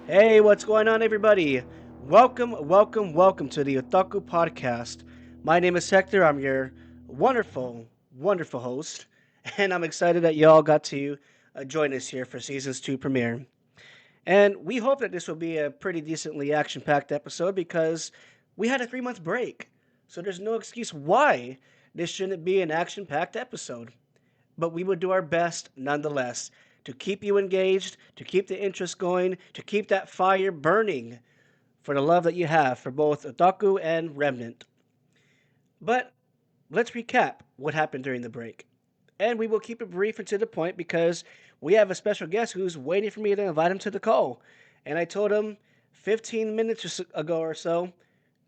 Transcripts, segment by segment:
Hey, what's going on, everybody? Welcome to the Otaku Podcast. My name is Hector. I'm your wonderful host, and I'm excited that y'all got to join us here for season's two premiere. And we hope that this will be a pretty decently action packed episode because we had a 3 month break. So there's no excuse why this shouldn't be an action packed episode, but we would do our best nonetheless to keep you engaged, to keep the interest going, to keep that fire burning for the love that you have for both Otaku and Remnant. But let's recap what happened during the break. And we will keep it brief and to the point because we have a special guest who's waiting for me to invite him to the call. And I told him 15 minutes ago or so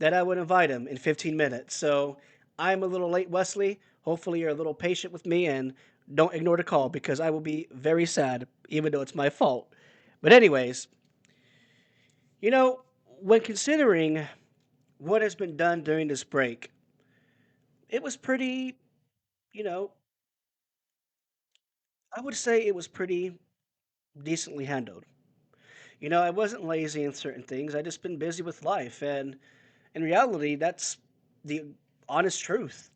that I would invite him in 15 minutes. So I'm a little late, Wesley. Hopefully, you're a little patient with me and don't ignore the call because I will be very sad, even though it's my fault. But, anyways, you know, when considering what has been done during this break, it was pretty, you know, I would say it was pretty decently handled. I wasn't lazy in certain things. I just been busy with life, and in reality, that's the honest truth.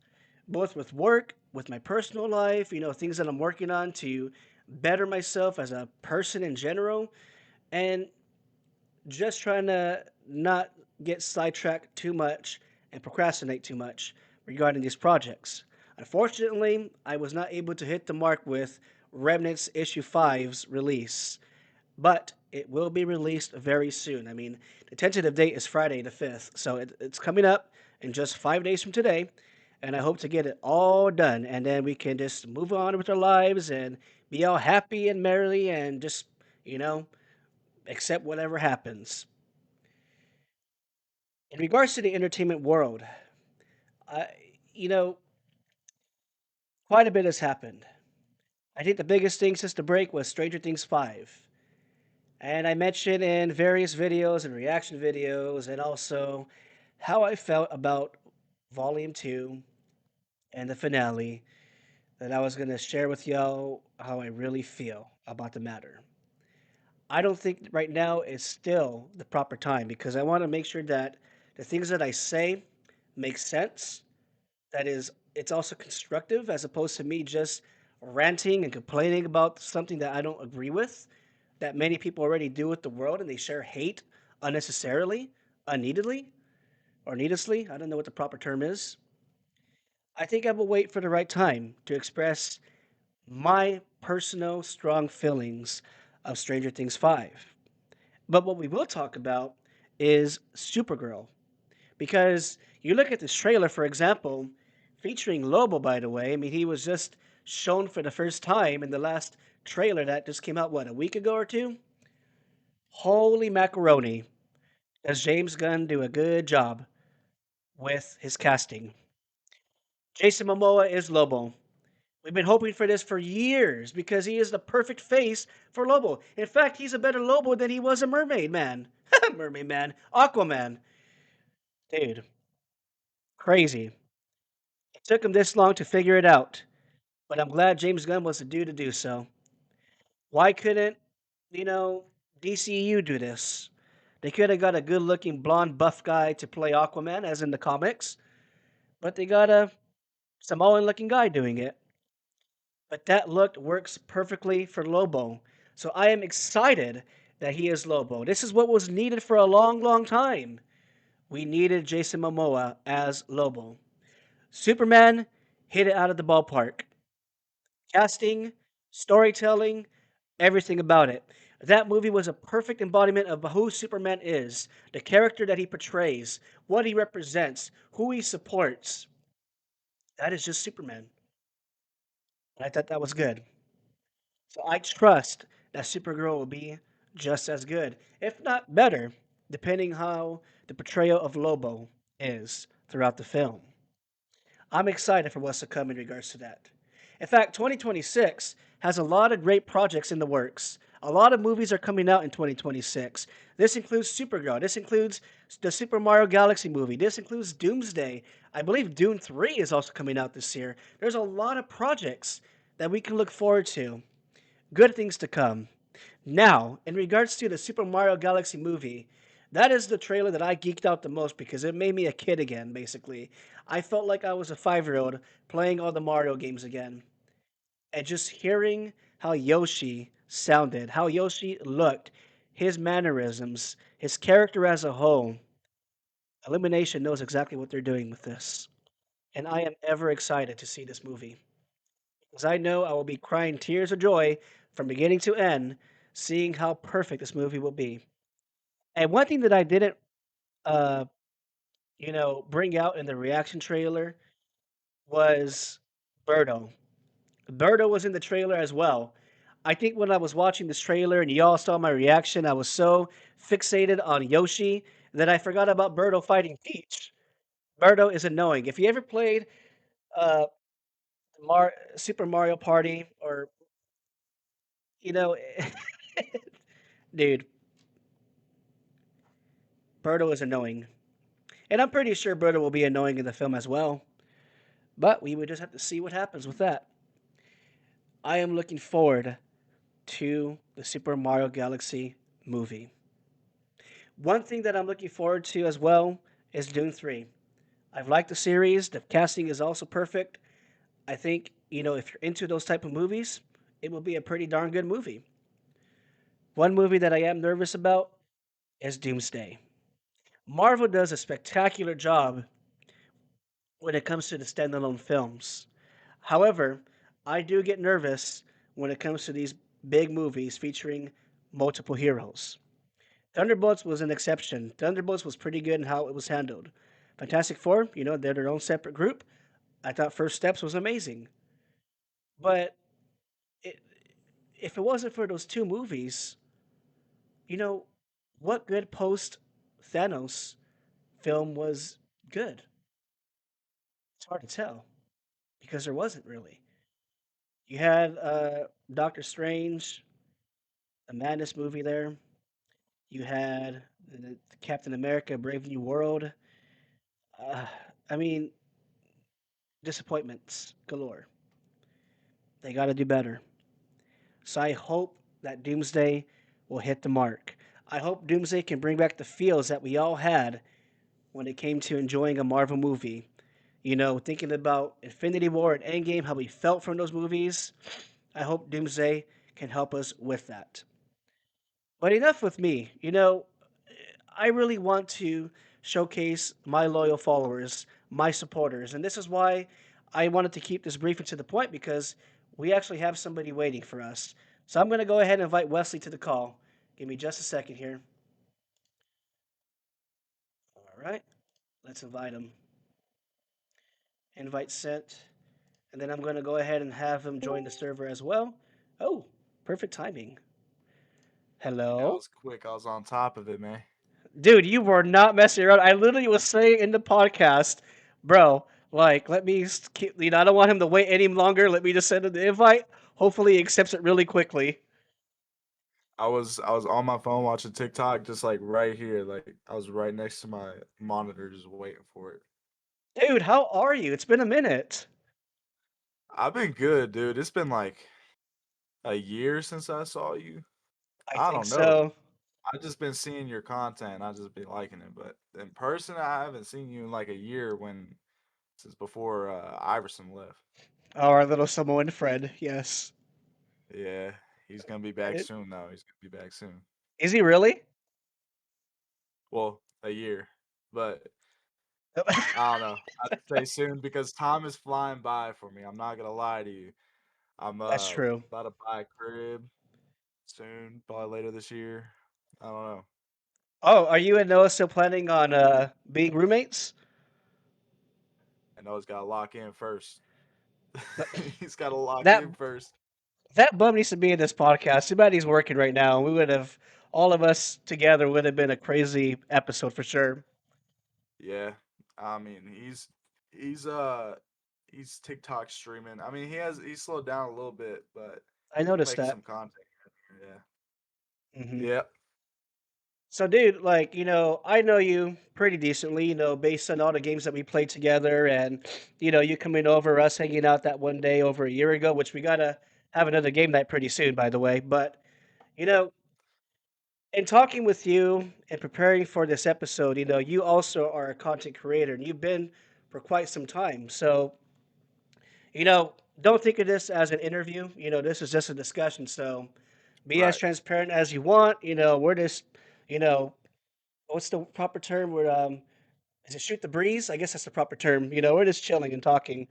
Both with work, with my personal life, things that I'm working on to better myself as a person in general, and just trying to not get sidetracked too much and procrastinate too much regarding these projects. Unfortunately, I was not able to hit the mark with Remnants Issue Five's release, but it will be released very soon. I mean, the tentative date is Friday the 5th, so it's coming up in just 5 days from today, and I hope to get it all done, and then we can just move on with our lives and be all happy and merrily and just, you know, accept whatever happens. In regards to the entertainment world, I, you know, quite a bit has happened. I think the biggest thing since the break was Stranger Things 5. And I mentioned in various videos and reaction videos, and also how I felt about Volume 2 and the finale, that I was going to share with y'all how I really feel about the matter. I don't think right now is still the proper time because I want to make sure that the things that I say make sense. That is, it's also constructive as opposed to me just ranting and complaining about something that I don't agree with, that many people already do with the world, and they share hate unnecessarily, unneededly, or needlessly. I don't know what the proper term is. I think I will wait for the right time to express my personal strong feelings of Stranger Things 5. But what we will talk about is Supergirl. Because you look at this trailer, for example, featuring Lobo, by the way. I mean, he was just shown for the first time in the last trailer that just came out, what, a week ago or two? Holy macaroni. Does James Gunn do a good job with his casting? Jason Momoa is Lobo. We've been hoping for this for years because he is the perfect face for Lobo. In fact, he's a better Lobo than he was a Mermaid Man. Mermaid Man. Aquaman. Dude, crazy. It took him this long to figure it out, but I'm glad James Gunn was the dude to do so. Why couldn't, you know, DCU do this? They could have got a good looking blonde buff guy to play Aquaman, as in the comics, but they got a Samoan looking guy doing it. But that look works perfectly for Lobo. So I am excited that he is Lobo. This is what was needed for a long, long time. We needed Jason Momoa as Lobo. Superman hit it out of the ballpark. Casting, storytelling, everything about it. That movie was a perfect embodiment of who Superman is, the character that he portrays, what he represents, who he supports. That is just Superman. And I thought that was good. So I trust that Supergirl will be just as good, if not better, depending how the portrayal of Lobo is throughout the film. I'm excited for what's to come in regards to that. In fact, 2026 has a lot of great projects in the works. A lot of movies are coming out in 2026. This includes Supergirl. This includes the Super Mario Galaxy movie. This includes Doomsday. I believe Dune 3 is also coming out this year. There's a lot of projects that we can look forward to. Good things to come. Now, in regards to the Super Mario Galaxy movie, that is the trailer that I geeked out the most because it made me a kid again, basically. I felt like I was a 5-year-old playing all the Mario games again. And just hearing how Yoshi sounded, how Yoshi looked, his mannerisms, his character as a whole, Illumination knows exactly what they're doing with this. And I am ever excited to see this movie. Because I know I will be crying tears of joy from beginning to end, seeing how perfect this movie will be. And one thing that I didn't, uh, bring out in the reaction trailer was Birdo. Birdo was in the trailer as well. I think when I was watching this trailer and y'all saw my reaction, I was so fixated on Yoshi that I forgot about Birdo fighting Peach. Birdo is annoying. If you ever played uh, Super Mario Party, or you know, dude, Birdo is annoying, and I'm pretty sure Birdo will be annoying in the film as well. But we would just have to see what happens with that. I am looking forward to the Super Mario Galaxy movie. One thing that I'm looking forward to as well is Dune 3. I've liked the series. The casting is also perfect. I think, if you're into those type of movies, it will be a pretty darn good movie. One movie that I am nervous about is Doomsday. Marvel does a spectacular job when it comes to the standalone films. However, I do get nervous when it comes to these big movies featuring multiple heroes. Thunderbolts was an exception. Thunderbolts was pretty good in how it was handled. Fantastic Four, they're their own separate group. I thought First Steps was amazing. But it, if it wasn't for those two movies, you know, what good post Thanos film was good? It's hard to tell because there wasn't really. You had Doctor Strange, the Madness movie there. You had the Captain America Brave New World. Uh, I mean, disappointments galore. They got to do better. So I hope that Doomsday will hit the mark. I hope Doomsday can bring back the feels that we all had when it came to enjoying a Marvel movie. Thinking about Infinity War and Endgame, how we felt from those movies. I hope Doomsday can help us with that. But enough with me. I really want to showcase my loyal followers, my supporters. And this is why I wanted to keep this brief and to the point because we actually have somebody waiting for us. So I'm going to go ahead and invite Wesley to the call. Give me just a second here. All right, let's invite him. Invite sent. And then I'm going to go ahead and have him join the server as well. Oh, perfect timing. Yeah, I Hello. was quick. I was on top of it, man. Dude, you were not messing around. I literally was saying in the podcast, bro, like, keep, I don't want him to wait any longer. Let me just send him the invite. Hopefully, he accepts it really quickly. I was on my phone watching TikTok, just like right here. Like I was right next to my monitor, just waiting for it. Dude, how are you? It's been a minute. I've been good, dude. It's been like a year since I saw you. I I think don't know. so. I just been seeing your content. I just been liking it, but in person, I haven't seen you in like a year. When since before Iverson left. Oh, our little Samoan friend. Yes. Yeah, he's gonna be back It- soon. Though he's gonna be back soon. Is he really? Well, a year, but I don't know. I'd say soon because time is flying by for me. I'm not gonna lie to you. I'm That's true. about to buy a crib soon, probably later this year. I don't know. Oh, are you and Noah still planning on being roommates? I know it's gotta lock in first. Th- He's gotta lock That in first. that bum needs to be in this podcast. Too bad he's working right now. We would have all of us together would have been a crazy episode for sure. Yeah, I mean he's uh he's TikTok streaming. I mean he's slowed down a little bit, but I he's noticed making that. some content. Yeah, Hmm. yeah. So, dude, like, I know you pretty decently, based on all the games that we played together and, you coming over, us hanging out that one day over a year ago, which we got to have another game night pretty soon, by the way. But, in talking with you and preparing for this episode, you also are a content creator and you've been for quite some time. So, don't think of this as an interview. This is just a discussion. So, be as Right. transparent as you want. We're just, you know, what's the proper term? Is it shoot the breeze? I guess that's the proper term. We're just chilling and talking.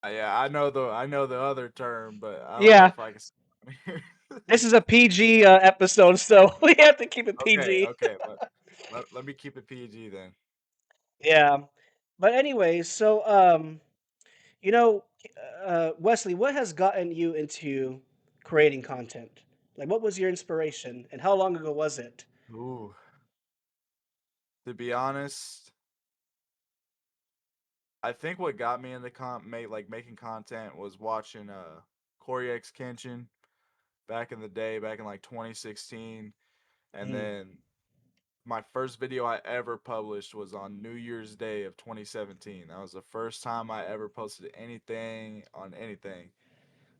Yeah, I know the other term, but I don't know Yeah, if I can say it on here. this is a PG episode, so we have to keep it Okay, PG. okay. Let me keep it PG then. Yeah. But anyways, so you know, Wesley, what has gotten you into creating content? Like, what was your inspiration, and how long ago was it? Ooh, to be honest, I think what got me into making content was watching Corey X Kenshin back in the day, back in like 2016, and Mm, then my first video I ever published was on New Year's Day of 2017. That was the first time I ever posted anything on anything.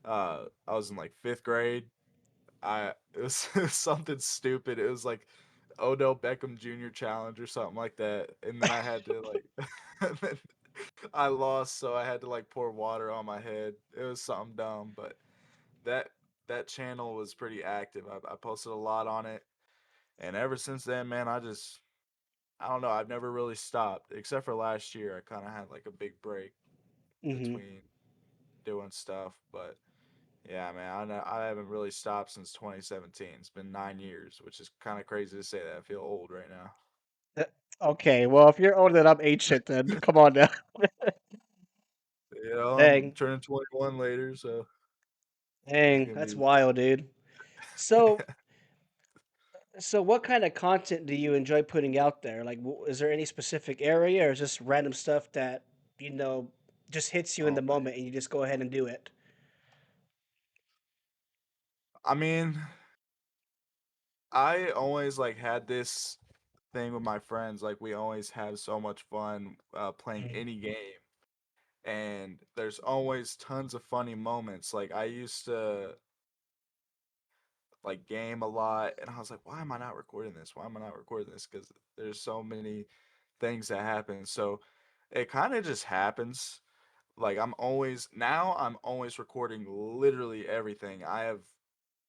I was in like fifth grade. It was something stupid. It was like Odell Beckham Jr. challenge or something like that, and then I had to like, and then I lost, so I had to like pour water on my head. It was something dumb, but that that channel was pretty active. I posted a lot on it, and ever since then, man, I don't know. I've never really stopped, except for last year. I kind of had like a big break hmm between doing stuff, but yeah, man, I haven't really stopped since 2017. It's been 9 years, which is kind of crazy to say that. I feel old right now. Okay, well, if you're older than I'm ancient, then come on now. I'm Dang, turning 21 later, so it's dang, gonna that's be. wild, dude. So, so what kind of content do you enjoy putting out there? Like, is there any specific area, or is just random stuff that you know just hits you in Oh the man, moment, and you just go ahead and do it? I mean, I always like had this thing with my friends. Like we always have so much fun playing Mhm. any game, and there's always tons of funny moments. Like I used to like game a lot, and I was like, why am I not recording this? Why am I not recording this? Because there's so many things that happen. So it kind of just happens. Like I'm always recording literally everything. I have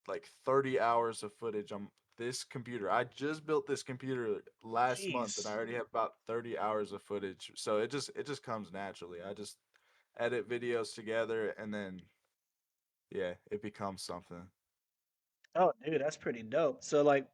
like 30 hours of footage on this computer. I just built this computer last month and I Jeez. already have about 30 hours of footage. So it just comes naturally. I just edit videos together and then yeah, it becomes something. Oh, dude, that's pretty dope. So, like,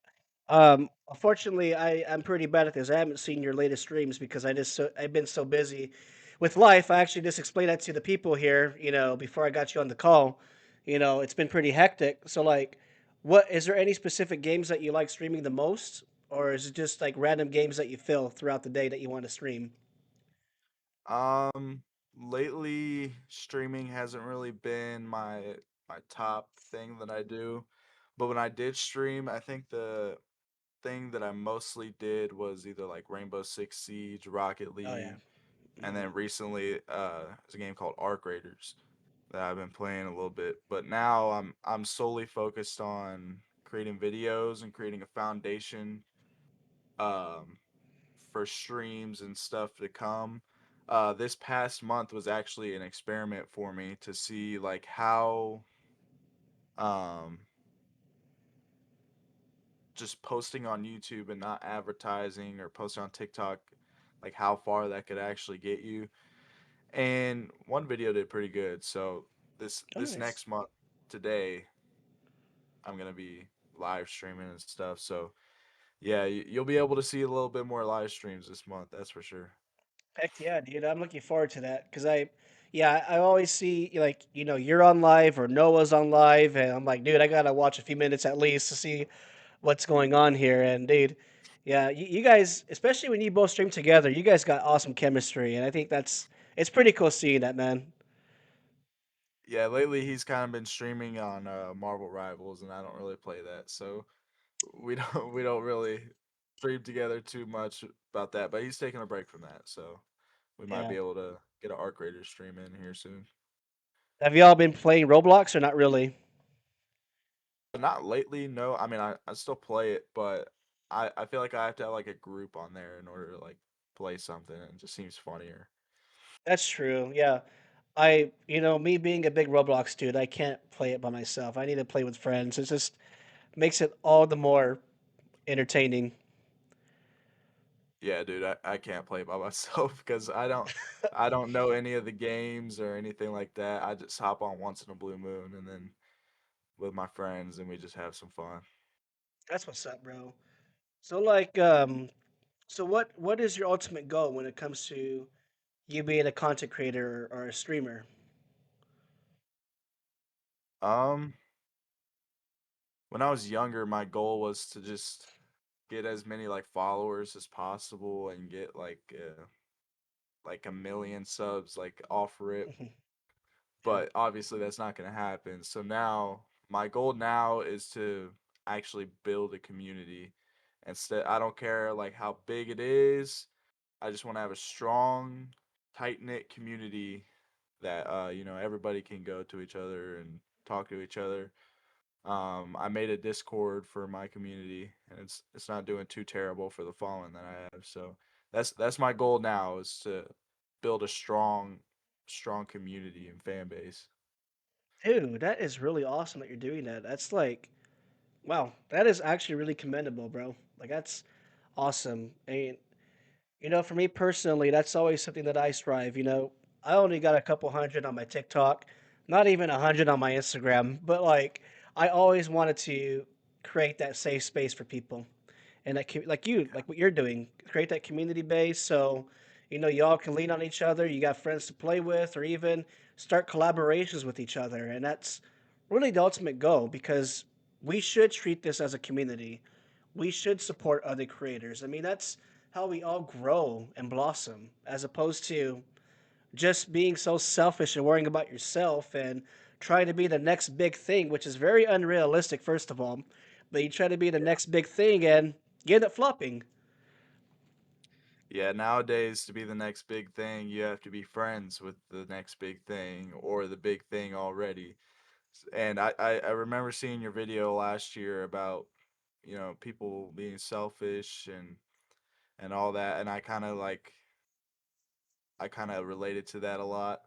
unfortunately, I'm pretty bad at this. I haven't seen your latest streams because I've been so busy with life. I actually just explained that to the people here, before I got you on the call. It's been pretty hectic. So, like, what is there any specific games that you like streaming the most, or is it just like random games that you fill throughout the day that you want to stream? Um Lately streaming hasn't really been my top thing that I do. But when I did stream, I think the thing that I mostly did was either like Rainbow Six Siege, Rocket Oh yeah. League, and hmm then recently there's a game called Arc Raiders that I've been playing a little bit. But now I'm solely focused on creating videos and creating a foundation um for streams and stuff to come. This past month was actually an experiment for me to see like how um just posting on YouTube and not advertising or posting on TikTok, like how far that could actually get you. And one video did pretty good. So Oh, this nice. next month today, I'm gonna be live streaming and stuff. So yeah, you'll be able to see a little bit more live streams this month. That's for sure. Heck yeah, dude! I'm looking forward to that because yeah, I always see like you're on live or Noah's on live, and I'm like, dude, I gotta watch a few minutes at least to see what's going on here. And dude, yeah, you guys, especially when you both stream together, you guys got awesome chemistry, and I think it's pretty cool seeing that, man. Yeah, lately he's kind of been streaming on Marvel Rivals, and I don't really play that, so we don't really stream together too much about that. But he's taking a break from that, so we might Yeah. be able to get an Arc Raider stream in here soon. Have y'all been playing Roblox or not really? Not lately, no. I mean, I still play it, but I feel like I have to have like a group on there in order to like play something. It just seems funnier. That's true. Yeah. Me being a big Roblox dude, I can't play it by myself. I need to play with friends. It just makes it all the more entertaining. Yeah, dude, I can't play by myself because I don't know any of the games or anything like that. I just hop on once in a blue moon and then with my friends and we just have some fun. That's what's up, bro. So so what is your ultimate goal when it comes to you being a content creator or a streamer? Um, when I was younger, my goal was to just get as many like followers as possible and get like a million subs like off rip. Yeah, But obviously that's not going to happen. So now my goal now is to actually build a community. Instead, I don't care like how big it is. I just want to have a strong, tight knit community that everybody can go to each other and talk to each other. I made a Discord for my community, and it's not doing too terrible for the following that I have. So that's my goal now is to build a strong community and fan base. dude, that is really awesome that you're doing that. That's like, wow, that is actually really commendable, bro. Like that's awesome. And for me personally, that's always something that I strive. I only got a couple hundred on my TikTok, not even 100 on my Instagram, but like I always wanted to create that safe space for people. And like what you're doing, create that community base so y'all can lean on each other. You got friends to play with, or even start collaborations with each other, and that's really the ultimate goal because we should treat this as a community. We should support other creators. I mean, that's how we all grow and blossom, as opposed to just being so selfish and worrying about yourself and trying to be the next big thing, which is very unrealistic, first of all. But you try to be the Yeah. next big thing and you end up flopping. Yeah, nowadays to be the next big thing, you have to be friends with the next big thing or the big thing already. And I remember seeing your video last year about, people being selfish and all that, and I kind of related to that a lot.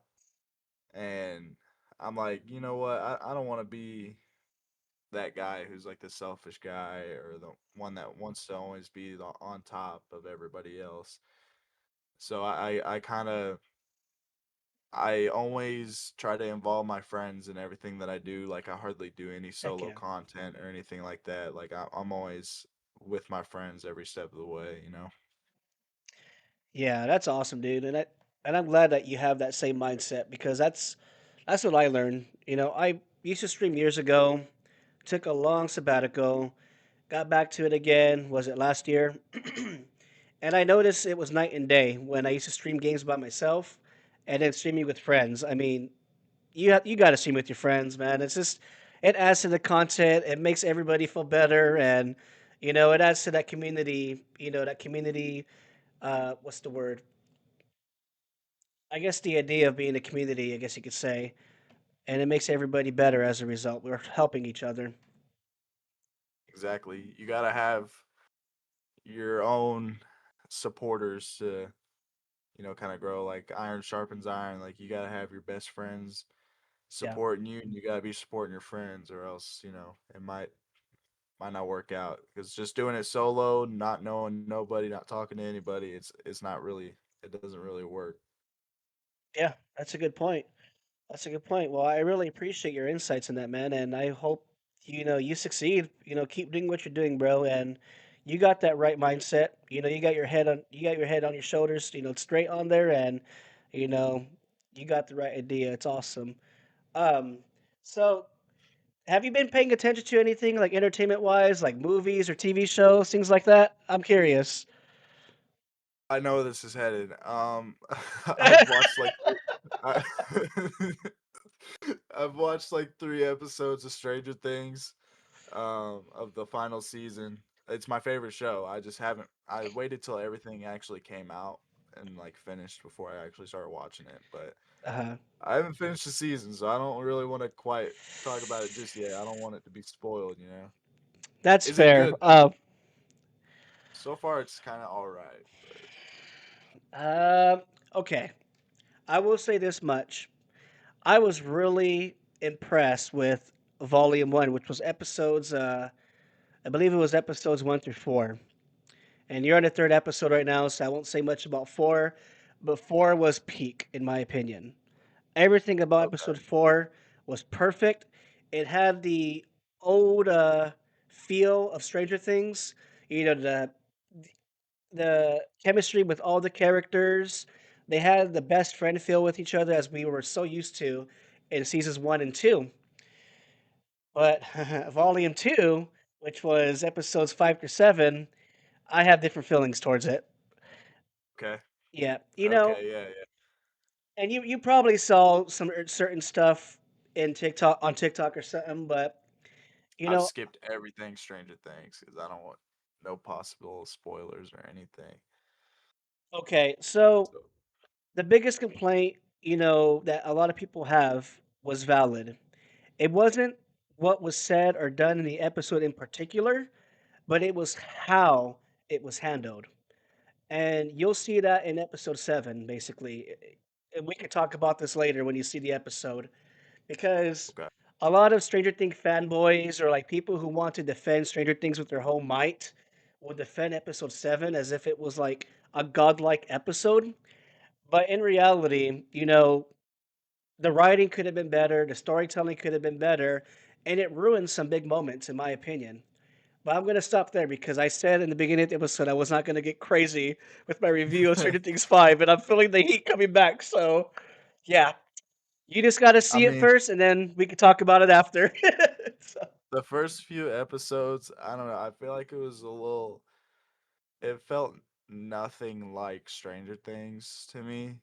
And I'm like, you know what? I don't want to be that guy who's like the selfish guy or the one that wants to always be on top of everybody else. So I always try to involve my friends in everything that I do. Like I hardly do any Heck solo yeah. content or anything like that. Like I'm always with my friends every step of the way. Yeah, that's awesome, dude. And I'm glad that you have that same mindset because that's what I learned. I used to stream years ago, took a long sabbatical, got back to it again. Was it last year? And I noticed it was night and day when I used to stream games by myself and then streaming with friends. I mean, you got to stream with your friends, man. It's just it adds to the content. It makes everybody feel better, and it adds to that community. That community. What's the word? I guess the idea of being a community. I guess you could say, and it makes everybody better as a result. We're helping each other. Exactly. You gotta have your own supporters to kind of grow. Like iron sharpens iron. Like you gotta have your best friends Yeah. supporting you, and you gotta be supporting your friends, or else it might not work out. Because just doing it solo, not knowing nobody, not talking to anybody, it's not really it doesn't really work. Yeah, that's a good point. That's a good point. Well, I really appreciate your insights in that, man, and I hope you succeed. Keep doing what you're doing, bro, and you got that right mindset. You got your head on your shoulders, straight on there, and you know you got the right idea. It's awesome. Um, so have you been paying attention to anything like entertainment wise, like movies or TV shows, things like that? I'm curious. I know this is headed. I've watched like I, I've watched like 3 episodes of Stranger Things, of the final season. It's my favorite show. I just haven't. I waited till everything actually came out and like finished before I actually started watching it. But Uh-huh. I haven't finished the season, so I don't really want to quite talk about it just yet. I don't want it to be spoiled, you know. That's Is it fair. good? So far, it's kind of all right. Uh, okay. I will say this much. I was really impressed with Volume 1, which was episodes, I believe it was episodes 1 through 4. And you're on the third episode right now, so I won't say much about 4, but 4 was peak, in my opinion. Everything about Okay. episode 4 was perfect. It had the old feel of Stranger Things, you know, the chemistry with all the characters. They had the best friend feel with each other as we were so used to in seasons 1 and 2. But volume 2, which was episodes 5 to 7, I have different feelings towards it. Okay. Yeah, Okay. Yeah. Yeah. and you probably saw some certain stuff in TikTok on TikTok or something, but you I've know, skipped everything Stranger Things because I don't want no possible spoilers or anything. okay, so So the biggest complaint, that a lot of people have was valid. It wasn't what was said or done in the episode in particular, but it was how it was handled. And you'll see that in episode 7, basically. And we can talk about this later when you see the episode, because okay. a lot of Stranger Things fanboys or like people who want to defend Stranger Things with their whole might would defend episode 7 as if it was like a godlike episode. But in reality, the writing could have been better, the storytelling could have been better, and it ruined some big moments, in my opinion. But I'm going to stop there because I said in the beginning of the episode I was not going to get crazy with my review of Stranger Things 5, and I'm feeling the heat coming back. So, yeah, you just got to I see it mean, first, and then we can talk about it after. So, the first few episodes, I don't know. I feel like it was a little. It felt nothing like Stranger Things to me.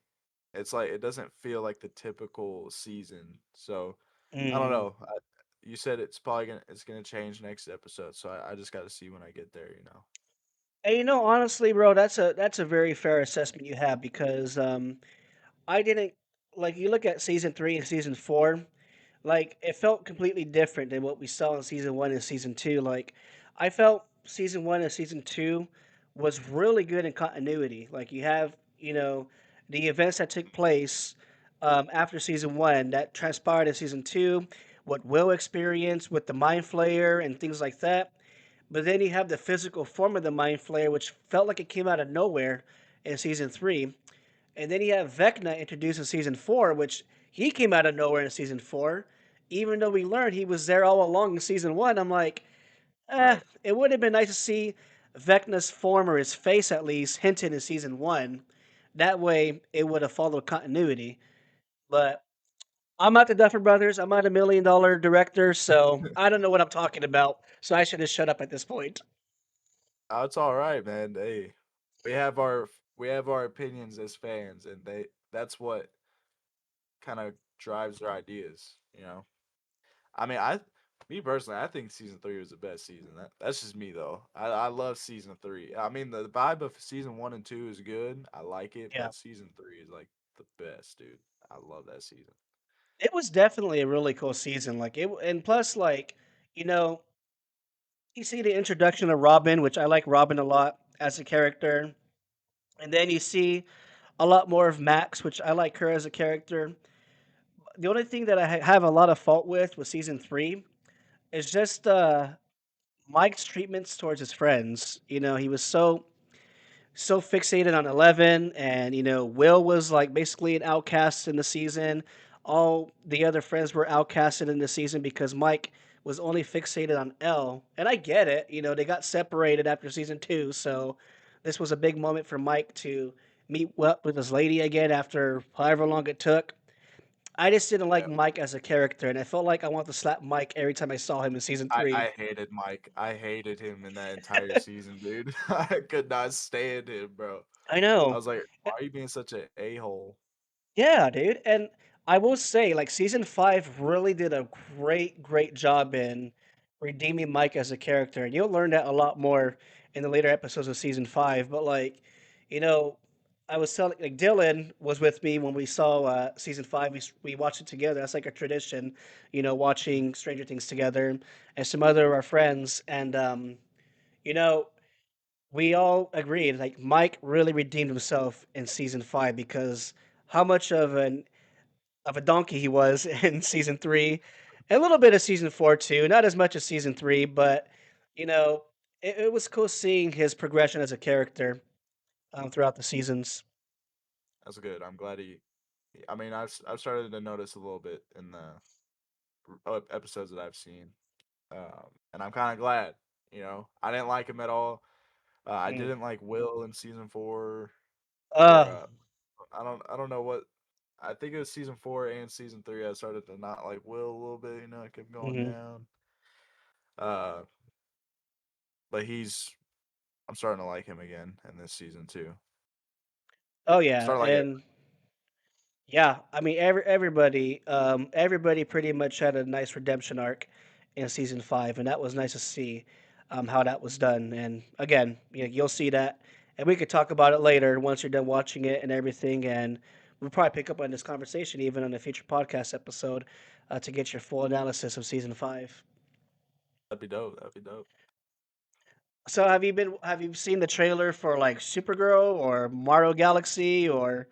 It's like it doesn't feel like the typical season. So I don't mm. know. You said it's gonna change next episode, so I just got to see when I get there. You know. And honestly, bro, that's a very fair assessment you have because I didn't like you look at season 3 and season 4. Like, it felt completely different than what we saw in season 1 and season 2. Like, I felt season 1 and season 2 was really good in continuity. Like, you have, the events that took place after season 1 that transpired in season 2, what Will experienced with the Mind Flayer and things like that. But then you have the physical form of the Mind Flayer, which felt like it came out of nowhere in season 3. And then you have Vecna introduced in season 4, which he came out of nowhere in season 4. Even though we learned he was there all along in season 1, I'm like, Right. it would have been nice to see Vecna's form or his face at least hinted in season 1. That way it would have followed continuity. But I'm not the Duffer Brothers. I'm not $1 million director, so I don't know what I'm talking about. So I should have shut up at this point. Oh, it's all right, man. Hey, we have our opinions as fans, and that's what kind of drives their ideas. You know. I mean, me personally, I think season three was the best season. That's just me though. I love season three. I mean, the vibe of season one and two is good. I like it, Yeah. but season three is like the best, dude. I love that season. It was definitely a really cool season. Like it, and plus, like you know, you see the introduction of Robin, which I like Robin a lot as a character, and then you see a lot more of Max, which I like her as a character. The only thing that I have a lot of fault with season 3 is just Mike's treatments towards his friends. He was so fixated on 11, and Will was like basically an outcast in the season. All the other friends were outcasted in the season because Mike was only fixated on L. And I get it. They got separated after season 2, so this was a big moment for Mike to meet up with his lady again after however long it took. I just didn't like Yeah. Mike as a character, and I felt like I wanted to slap Mike every time I saw him in season I, 3. I hated Mike. I hated him in that entire season, dude. I could not stand him, bro. I I know. was like, why are you being such an a-hole? Yeah, dude. And I will say, like, season 5 really did a great, great job in redeeming Mike as a character. And you'll learn that a lot more in the later episodes of season 5. But, like, you know, I was telling like Dylan was with me when we saw season five. We watched it together. That's like a tradition, Mhm. watching Stranger Things together, and some other of our friends. And you know, we all agreed like Mike really redeemed himself in season five because how much of a donkey he was in season three, a little bit of season four too. Not as much as season three, but you know, it was cool seeing his progression as a character throughout the seasons. That's good. I'm glad he. I mean, I've started to notice a little bit in the episodes that I've seen, and I'm kind of glad. I didn't like him at all. I Mm. didn't like Will in season four, or Uh, I don't know what. I think it was season four and season three. I started to not like Will a little bit. I kept going mhm. down. Uh, but I'm starting to like him again in this season too. Oh I'm yeah, starting to like it. and yeah, I mean everybody pretty much had a nice redemption arc in season five, and that was nice to see how that was done. And again, you'll see that, and we could talk about it later once you're done watching it and everything. And we'll probably pick up on this conversation even on a future podcast episode to get your full analysis of season five. That'd be dope. That'd be dope. So have you seen the trailer for like Supergirl or Mario Galaxy or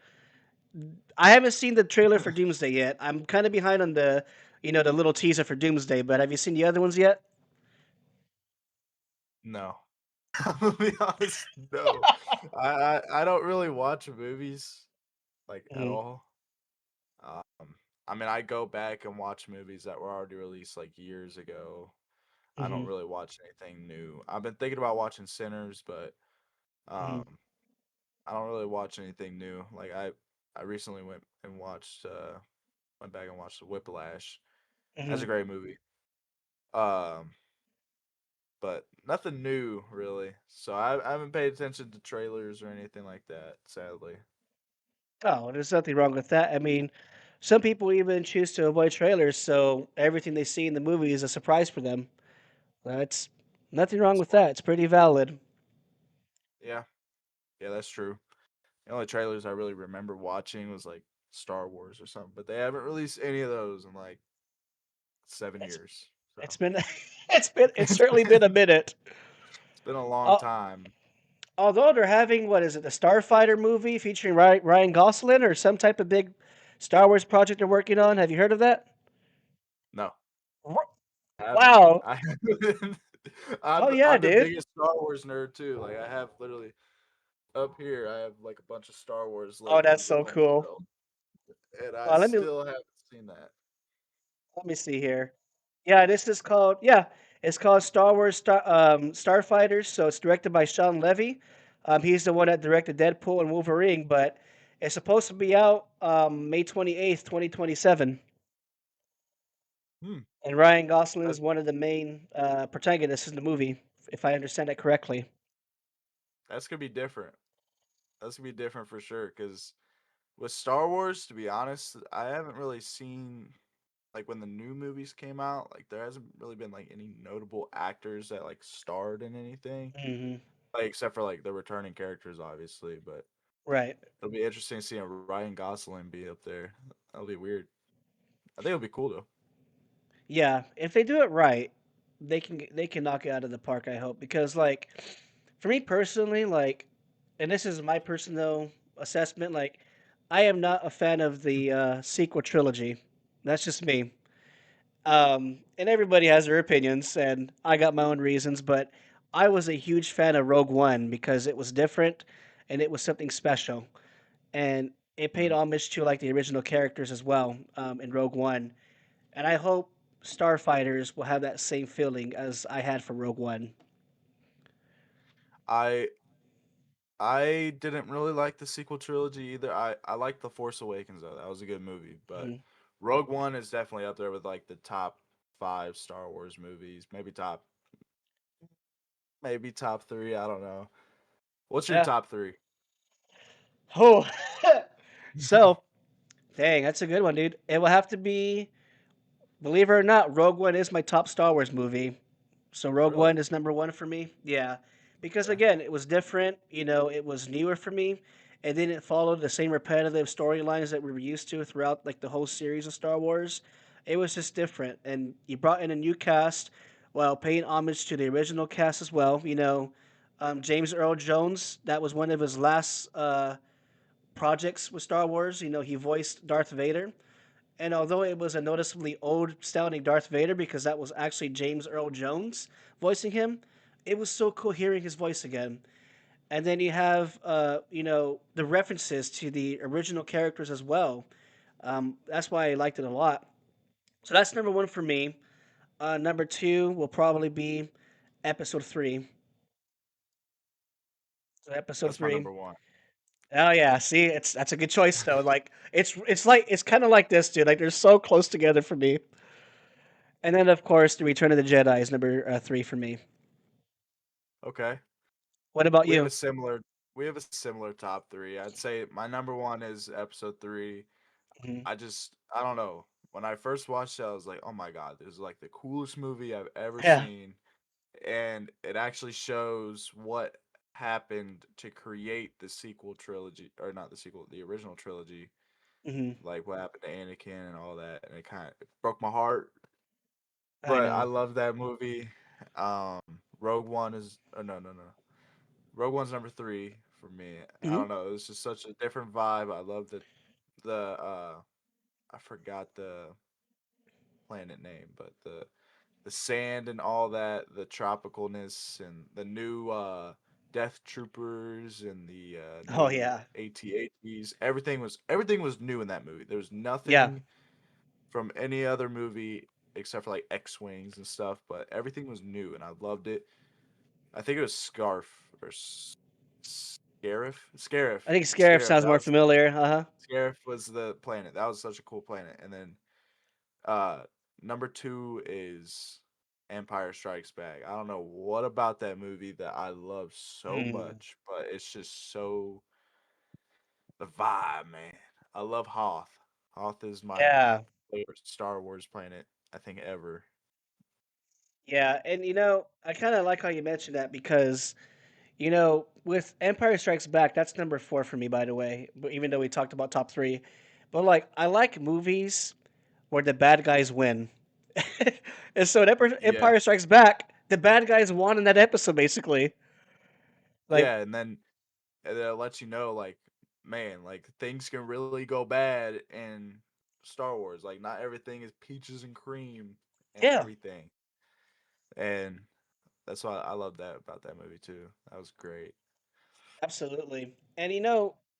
I haven't seen the trailer for Doomsday yet. I'm kind of behind on the little teaser for Doomsday, but have you seen the other ones yet? No. I'm gonna be honest. No, I don't really watch movies like at Mhm, all. Um, I mean, I go back and watch movies that were already released like years ago. I don't mhm, really watch anything new. I've been thinking about watching Sinners, but mhm, um, I don't really watch anything new. Like I recently went back and watched Whiplash. That's mhm. a great movie. Um, but nothing new really. So I haven't paid attention to trailers or anything like that. Sadly, Oh, there's nothing wrong with that. I mean, some people even choose to avoid trailers, so everything they see in the movie is a surprise for them. That's nothing wrong that's with smart. that. It's pretty valid. Yeah, yeah, that's true. The only trailers I really remember watching was like Star Wars or something, but they haven't released any of those in like 7 It's years. it's So been it's it's certainly been a minute. been a long Uh, time. Although they're having what is it, the Starfighter movie featuring Ryan Gosling or some type of big Star Wars project they're working on. Have you heard of that? No, Wha- I haven't. Wow. I haven't. I'm Oh the, yeah, I'm the dude. biggest Star Wars nerd too. Like I have literally up here, I have like a bunch of Star Wars Oh, that's Legends so on my cool. shelf, and I Well, still haven't seen that. let me see here. Yeah, this is called it's called Starfighters. So it's directed by Sean Levy. He's the one that directed Deadpool and Wolverine, but it's supposed to be out May 28th, 2027. Hmm, And Ryan Gosling that's is one of the main protagonists in the movie, if I understand that correctly. that's gonna be different. That's gonna be different for sure. Because with Star Wars, to be honest, I haven't really seen like when the new movies came out. Like there hasn't really been like any notable actors that like starred in anything, Hmm. like except for like the returning characters, obviously. But Right. it'll be interesting seeing Ryan Gosling be up there. That'll be weird. I think it'll be cool though. Yeah, if they do it right, they can knock it out of the park. I hope because like for me personally, like, and this is my personal assessment, like I am not a fan of the sequel trilogy. That's just me. And everybody has their opinions, and I got my own reasons, but I was a huge fan of Rogue One because it was different and it was something special, and it paid Mhm. homage to like the original characters as well in Rogue One. And I hope Starfighters will have that same feeling as I had for Rogue One. I I didn't really like the sequel trilogy either. I liked The Force Awakens though. That was a good movie, but Mhm. Rogue One is definitely up there with like the top 5 Star Wars movies. Maybe top 3, I don't know. What's your Yeah. top 3? Oh, so dang, that's a good one, dude. It will have to be, believe it or not, Rogue One is my top Star Wars movie. So Rogue Really? One is number one for me. Yeah, because Okay. again, it was different. It was newer for me. It didn't follow the same repetitive storylines that we were used to throughout like the whole series of Star Wars. It was just different, and you brought in a new cast while paying homage to the original cast as well. James Earl Jones, that was one of his last projects with Star Wars. He voiced Darth Vader. And although it was a noticeably old sounding Darth Vader because that was actually James Earl Jones voicing him, it was so cool hearing his voice again. And then you have, the references to the original characters as well. That's why I liked it a lot. So that's number one for me. Number two will probably be episode three. So episode That's my three. number one. Oh yeah, see, that's a good choice though. Like it's kind of like this, dude. Like they're so close together for me. And then of course, the Return of the Jedi is number three for me. Okay. What about We have you? a similar we have a similar top three. I'd say my number one is episode three. Mhm. I don't know. When I first watched it, I was like, oh my god, this is like the coolest movie I've ever Yeah. seen. And it actually shows what happened to create the sequel trilogy, or not the sequel, the original trilogy, Hmm. like what happened to Anakin and all that, and it broke my heart. I But I know. love that movie. Um, Rogue One is, oh no, no, no, Rogue One's number three for me. I Hmm. don't know, it was just such a different vibe. I love the I forgot the planet name, but the sand and all that, the tropicalness and the new Death Troopers and the Oh new yeah. AT-ATs. Everything was new in that movie. There was Yeah. nothing from any other movie except for like X-wings and stuff, but everything was new and I loved it. I think it was Scarf or Scarif. Scarif. I think Scarif Scarif. sounds more familiar. Uh huh. Scarif was the planet. That was such a cool planet. And then uh, number two is Empire Strikes Back. I don't know what about that movie that I love so Mm. much, but it's just so the vibe, man. I love Hoth. Hoth is my Yeah. favorite Star Wars planet I think ever. Yeah, and I kind of like how you mentioned that because with Empire Strikes Back, that's number four for me, by the way. Even though we talked about top three, but like I like movies where the bad guys win, and so in Yeah, Empire Strikes Back, the bad guys won in that episode, basically. Like, yeah, and then it lets you know, like, man, like things can really go bad in Star Wars. Like, not everything is peaches and cream and yeah, everything. And that's why I love that about that movie too. That was great. absolutely. And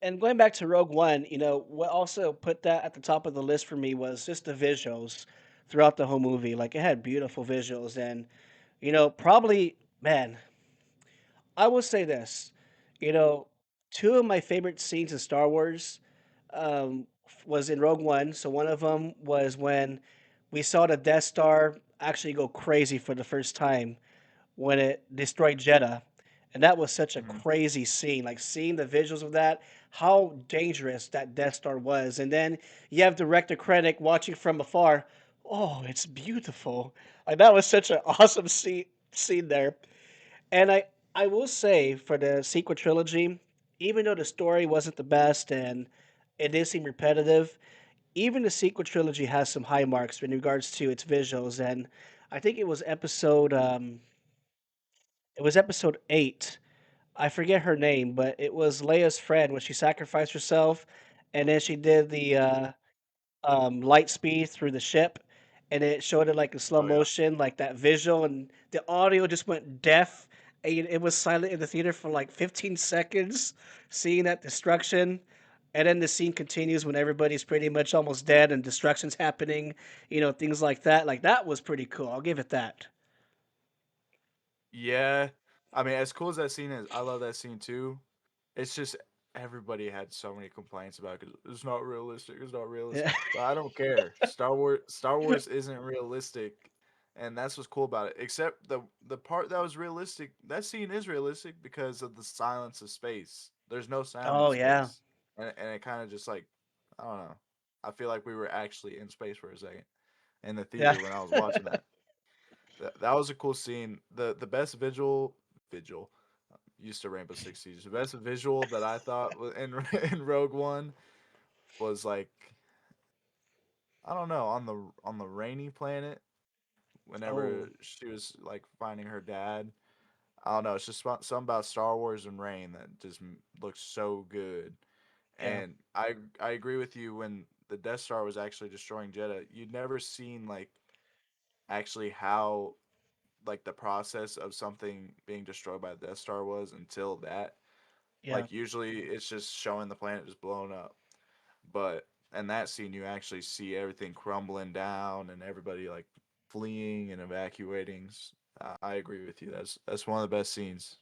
and going back to Rogue One, what also put that at the top of the list for me was just the visuals throughout the whole movie. Like, it had beautiful visuals, and probably, man, I will say this. You know, two of my favorite scenes in Star Wars was in Rogue One. So one of them was when we saw the Death Star actually go crazy for the first time when it destroyed Jeddah. And that was such a Hmm. crazy scene. Like seeing the visuals of that, how dangerous that Death Star was. And then you have Director Krennic watching from afar. Oh, it's beautiful. Like that was such an awesome scene there. And I will say for the sequel trilogy, even though the story wasn't the best and it did seem repetitive, even the sequel trilogy has some high marks in regards to its visuals. And I think it was episode 8. I forget her name, but it was Leia's friend when she sacrificed herself, and then she did the light speed through the ship, and it showed it like in slow Oh yeah. motion, like that visual, and the audio just went deaf. And it was silent in the theater for like 15 seconds, seeing that destruction. And then the scene continues when everybody's pretty much almost dead and destruction's happening, things like that. Like that was pretty cool. I'll give it that. Yeah. I mean, as cool as that scene is, I love that scene too. It's just everybody had so many complaints about it 'cause it's not realistic. It's not Yeah. realistic. But I don't care. Star Wars isn't realistic, and that's what's cool about it. Except the part that was realistic. That scene is realistic because of the silence of space. There's no sound in Oh yeah. space, and it kind of just like I don't know. I feel like we were actually in space for a second in the Yeah. theater when I was watching that. That was a cool scene. The best vigil, used to Rainbow Six Siege. The best visual that I thought in in Rogue One was like, I don't know, on the rainy planet whenever Oh, she was like finding her dad. I don't know. It's just something about Star Wars and rain that just looks so good. yeah, And I agree with you when the Death Star was actually destroying Jeddah. You'd never seen like actually how like the process of something being destroyed by the Death Star was until that. yeah. Like usually it's just showing the planet just blown up. But in that scene you actually see everything crumbling down and everybody like fleeing and evacuating. I agree with you. That's one of the best scenes.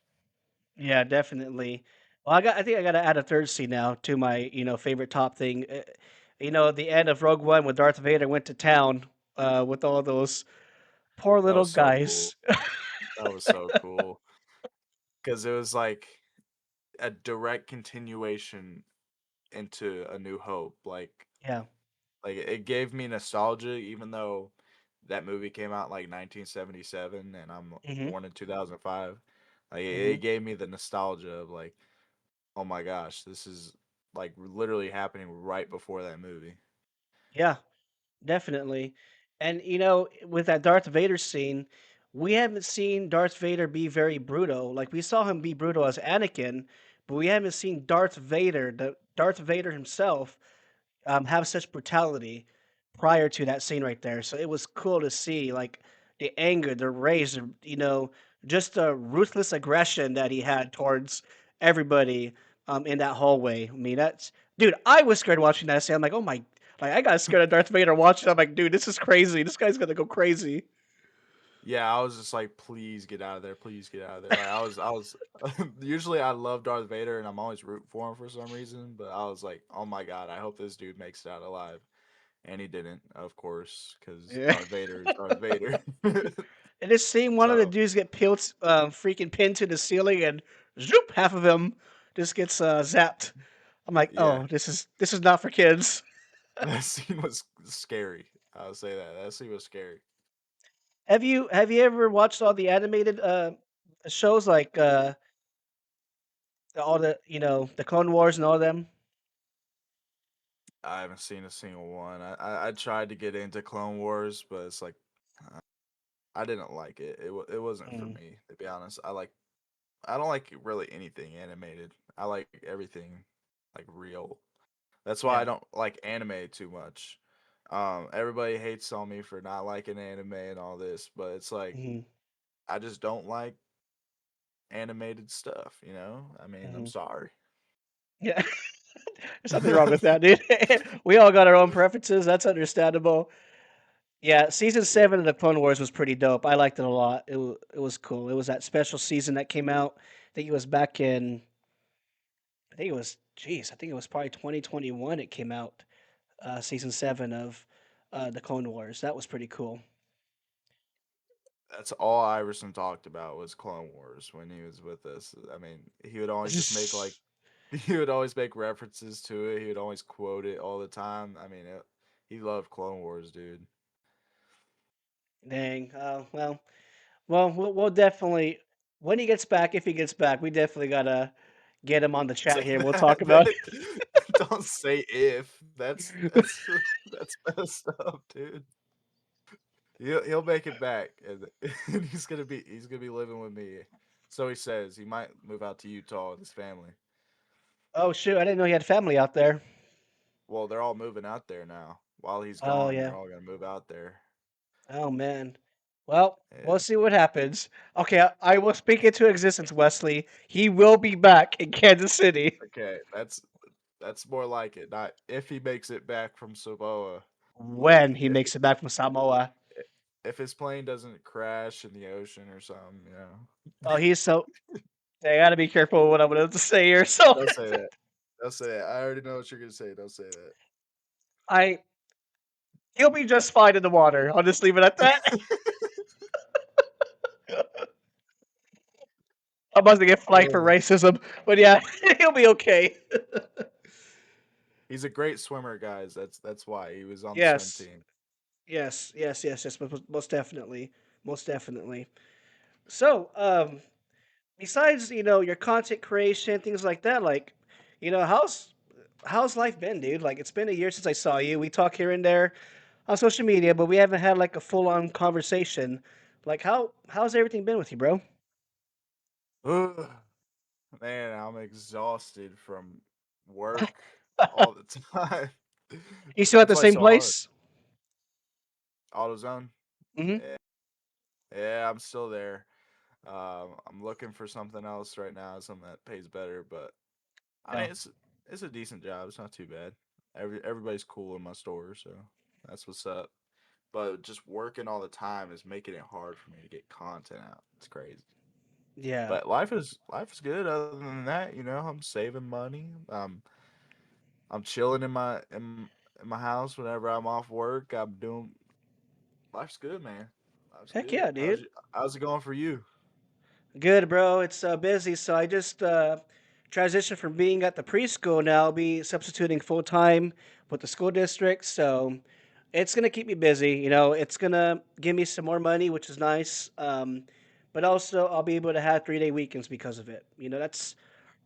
Yeah, definitely. Well, I think I got to add a third scene now to my, favorite top thing. The end of Rogue One when Darth Vader went to town with all those poor That little was so cool. guys. That was so cool because it was like a direct continuation into A New Hope. Yeah. Like it gave me nostalgia, even though that movie came out like 1977, and I'm Mhm. born in 2005. Like it Mhm. gave me the nostalgia of like, oh my gosh, this is like literally happening right before that movie. Yeah, definitely. And with that Darth Vader scene, we haven't seen Darth Vader be very brutal. Like we saw him be brutal as Anakin, but we haven't seen the Darth Vader himself have such brutality prior to that scene right there. So it was cool to see like the anger, the rage, just the ruthless aggression that he had towards everybody in that hallway. I mean, that's dude. I was scared watching that scene. I'm like, oh my, like I got scared of Darth Vader watching. I'm like, dude, this is crazy. This guy's gonna go crazy. Yeah, I was just like, please get out of there, please get out of there. Like I was. Usually I love Darth Vader and I'm always rooting for him for some reason, but I was like, oh my god, I hope this dude makes it out alive. And he didn't, of course, because Yeah. Darth Vader is Darth Vader. And just seeing one of the So dudes get peeled, freaking pinned to the ceiling, and zoop, half of him just gets zapped. I'm like, yeah, oh, this is not for kids. that scene was scary. I'll say that. That scene was scary. Have you ever watched all the animated shows like all the Clone Wars and all of them? I haven't seen a single one. I tried to get into Clone Wars, but it's like uh, I didn't like it. It wasn't for Mm, me, to be honest. I don't like really anything animated. I like everything like real. That's why I yeah. don't like anime too much. Everybody hates on me for not liking anime and all this, but it's like Hmm. I just don't like animated stuff, you know? I mean, I'm Hmm. sorry. Yeah. There's nothing wrong with that, dude. We all got our own preferences. That's understandable. Yeah, season Yeah. 7 of the Clone Wars was pretty dope. I liked it a lot. It was cool. It was that special season that came out. I think it was back in. I think it was. Jeez, I think it was probably 2021. It came out. Season 7 of the Clone Wars. That was pretty cool. That's all Iverson talked about was Clone Wars when he was with us. I mean, he would always just make like he would always make references to it. He would always quote it all the time. I mean, he loved Clone Wars, dude. Dang. Well, we'll definitely when he gets back, if he gets back, we definitely gotta get him on the chat Say here. We'll talk about that. Don't say if. it. That's messed up, dude. He'll make it back, and, and he's gonna be living with me. So he says he might move out to Utah with his family. Oh shoot, I didn't know he had family out there. Well, they're all moving out there now. While he's Oh gone, yeah. they're all gonna move out there. Oh man. Well, we'll Yeah. see what happens. Okay, I will speak into existence, Wesley. He will be back in Kansas City Okay, that's more like it. Not if he makes it back from Samoa. when he If makes it back from Samoa. if his plane doesn't crash in the ocean or something, you know. Oh, he's so. I gotta be careful what I'm going to say here. So Don't say that. Don't say that. I already know what you're gonna say. Don't say I he'll be just fine in the water. I'll just leave it at that. that. I'm about to get flagged for Oh. racism, but yeah, he'll be okay. He's a great swimmer, guys. That's why he was on the swim Yes, team. yes. Most definitely, most definitely. So, besides, your content creation, things like that, like, how's life been, dude? Like, it's been a year since I saw you. We talk here and there on social media, but we haven't had like a full on conversation. Like, how's everything been with you, bro? Ugh, man, I'm exhausted from work all the time. You still at That's the why it's same so hard. place? AutoZone. Hmm. Yeah, yeah, I'm still there. I'm looking for something else right now, something that pays better. But I Yeah. mean, it's a decent job. It's not too bad. Everybody's cool in my store, so that's what's up. But just working all the time is making it hard for me to get content out. It's crazy. Yeah. But life is good. Other than that, I'm saving money. I'm chilling in my house whenever I'm off work. I'm doing life's good, man. Life's Heck good. yeah, dude. How's it going for you? Good, bro. It's busy, so I just transitioned from being at the preschool now. I'll be substituting full time with the school district, so it's gonna keep me busy. It's gonna give me some more money, which is nice. But also, I'll be able to have 3-day weekends because of it. That's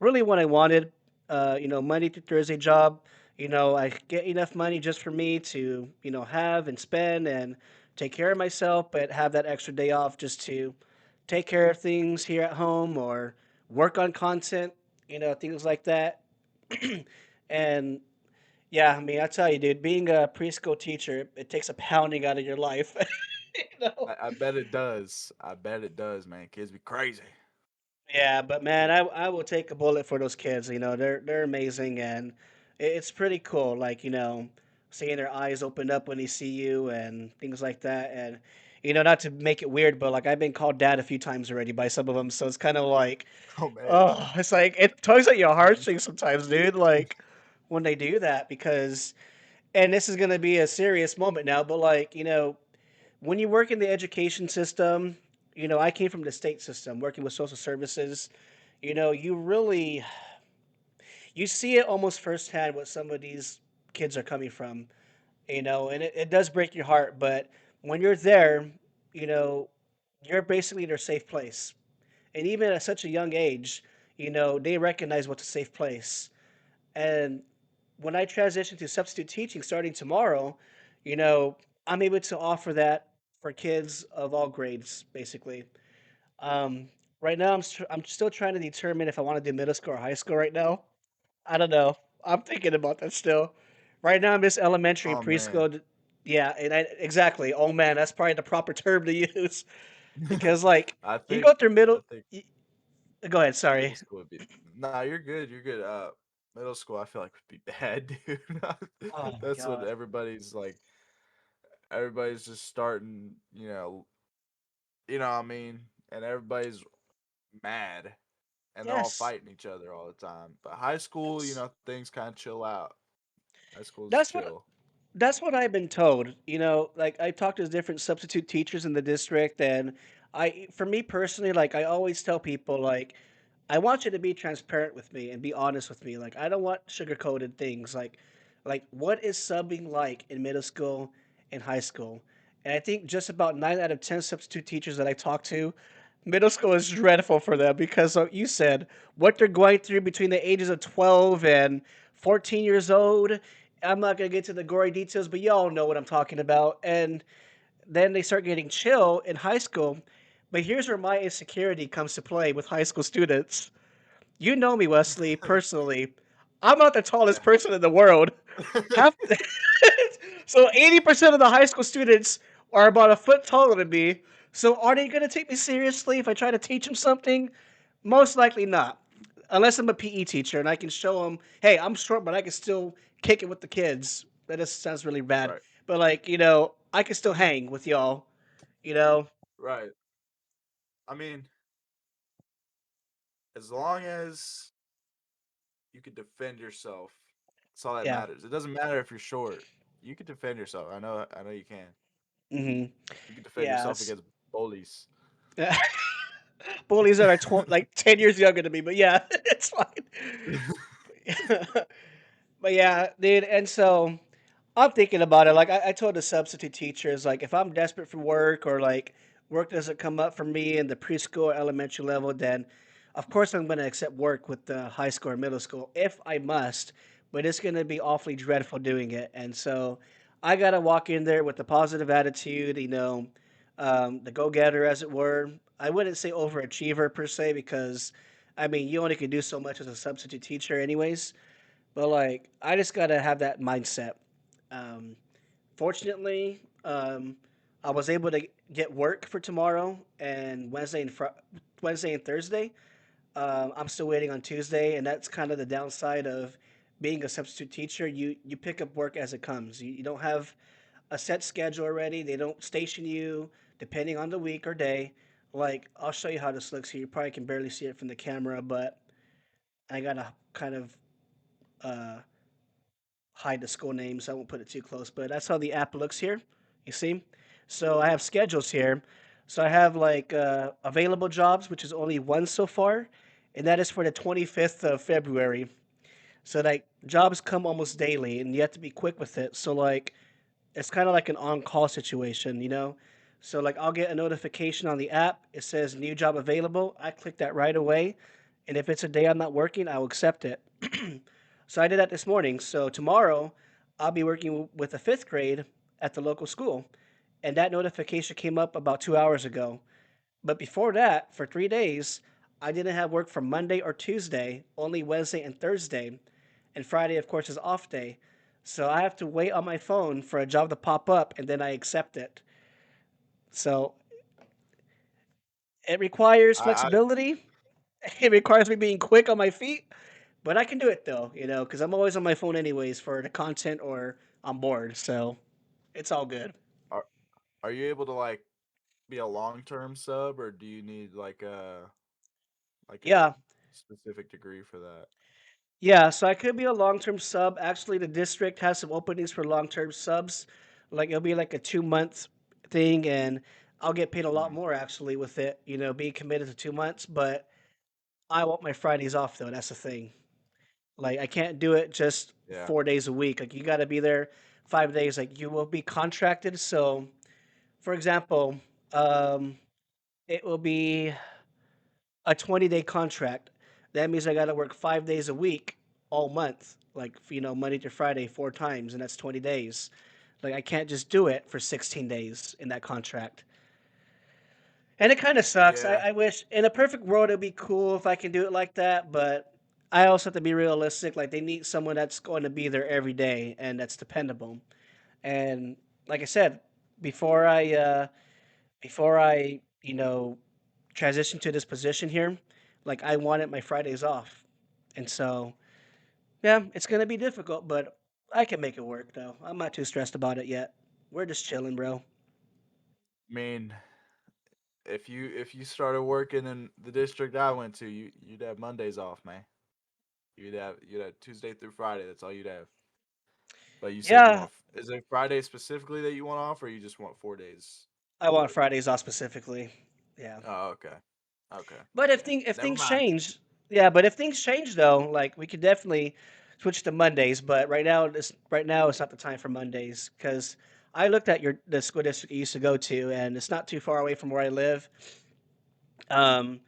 really what I wanted. Monday through Thursday job. I get enough money just for me to have and spend and take care of myself, but have that extra day off just to take care of things here at home or work on content, things like that. And yeah, I mean, I tell you, dude, being a preschool teacher, it takes a pounding out of your life. you know? I bet it does. I bet it does, man. Kids be crazy. Yeah, but man, It, I will take a bullet for those kids. They're amazing, and it's pretty cool. Like seeing their eyes open up when they see you and things like that. And not to make it weird, but like I've been called dad a few times already by some of them, so it's kind of like, oh man. oh, it's like it tugs at your heartstrings sometimes, dude. Like when they do that, because and this is gonna be a serious moment now, but like when you work in the education system, I came from the state system, working with social services. You really you see it almost firsthand what some of these kids are coming from, and it does break your heart. But when you're there, you know, you're basically in their safe place. And even at such a young age, they recognize what's a safe place. And when I transition to substitute teaching starting tomorrow, you know, I'm able to offer that for kids of all grades, basically. Um, right now, I'm still trying to determine if I want to do middle school or high school right now. I don't know. I'm thinking about that still. Right now, I'm just elementary and Oh man. preschool. Yeah, and exactly. Oh man, that's probably the proper term to use because like I you think go through I middle. think Go ahead. middle Sorry. school would be. Nah, you're good. You're good. Middle school I feel like would be bad, dude. Oh my That's what god. everybody's like. Everybody's just starting. What I mean, and everybody's mad, and they're all Yes. fighting each other all the time. But high school, Yes. things kind of chill out. High school's That's what chill. That's what I've been told. Like I talked to different substitute teachers in the district, and for me personally, like I always tell people, like I want you to be transparent with me and be honest with me. Like I don't want sugar-coated things. Like what is subbing like in middle school and high school? And I think just about 9 out of 10 substitute teachers that I talk to, middle school is dreadful for them because like you said what they're going through between the ages of 12 and 14 years old. I'm not gonna get to the gory details, but y'all know what I'm talking about. And then they start getting chill in high school. But here's where my insecurity comes to play with high school students. You know me, Wesley, personally. I'm not the tallest Yeah. person in the world. Half so 80% of the high school students are about a foot taller than me. So are they gonna take me seriously if I try to teach them something? Most likely not. Unless I'm a PE teacher and I can show them, hey, I'm short, but I can still kick it with the kids. That just sounds really bad. Right. But like, I can still hang with y'all, you know? Right. I mean, as long as you can defend yourself, that's all that Yeah. matters. It doesn't matter if you're short. You can defend yourself. I know you can. Hmm. You can defend Yeah. yourself against bullies. Bullies that are like 10 years younger than me, but yeah, it's fine. But yeah, dude, and so I'm thinking about it. Like I told the substitute teachers, like if I'm desperate for work or like work doesn't come up for me in the preschool or elementary level, then Of course, I'm going to accept work with the high school or middle school if I must, but it's going to be awfully dreadful doing it. And so I got to walk in there with a positive attitude, the go getter, as it were. I wouldn't say overachiever per se, because I mean, you only can do so much as a substitute teacher, anyways. But like, I just got to have that mindset. Um, Fortunately, I was able to get work for tomorrow and Wednesday and Thursday. I'm still waiting on Tuesday, and that's kind of the downside of being a substitute teacher. You pick up work as it comes. You don't have a set schedule already. They don't station you depending on the week or day. Like, I'll show you how this looks here. You probably can barely see it from the camera, but I gotta kind of uh, hide the school name, so I won't put it too close. But that's how the app looks here. You see? So I have schedules here. So I have like available jobs, which is only one so far, and that is for the 25th of February. So like jobs come almost daily, and you have to be quick with it. So like it's kind of like an on-call situation, you know? So like I'll get a notification on the app. It says new job available. I click that right away, and if it's a day I'm not working, I'll accept it. So I did that this morning. So tomorrow I'll be working with the 5th grade at the local school, and that notification came up about 2 hours ago. But before that, for 3 days, I didn't have work from Monday or Tuesday, only Wednesday and Thursday. And Friday, of course, is off day. So I have to wait on my phone for a job to pop up and then I accept it. So it requires I flexibility. It requires me being quick on my feet, but I can do it though, because I'm always on my phone anyways for the content or I'm bored. So it's all good. are are you able to like be a long term sub, or do you need like a Yeah. specific degree for that? Yeah, so I could be a long-term sub. Actually, the district has some openings for long-term subs. Like it'll be like a 2 month thing, and I'll get paid a lot Hmm. more actually with it, being committed to 2 months. But I want my Fridays off though. That's the thing. Like I can't do it just Yeah. 4 days a week. Like you got to be there 5 days. Like you will be contracted. So, for example, um, it will be a 20-day contract. That means I got to work 5 days a week all month, like Monday to Friday, 4 times, and that's 20 days. Like I can't just do it for 16 days in that contract. And it kind of sucks. I, Yeah. I wish in a perfect world it'd be cool if I can do it like that, but I also have to be realistic. Like they need someone that's going to be there every day and that's dependable. And like I said, before I uh, before I transition to this position here, like I wanted my Fridays off, and so yeah, it's gonna be difficult, but I can make it work though. I'm not too stressed about it yet. We're just chilling, bro. I mean, if you started working in the district I went to, you'd have Mondays off, man. You'd have Tuesday through Friday. That's all you'd have. But you said you Yeah, want. Is it Friday specifically that you want off, or you just want 4 days? I want Fridays off specifically. Yeah, Oh, okay. Okay. but Yeah. if Never things mind. change, yeah, but if things change though, like we could definitely switch to Mondays. But right now it's not the time for Mondays because I looked at the school district you used to go to, and it's not too far away from where I live. Um,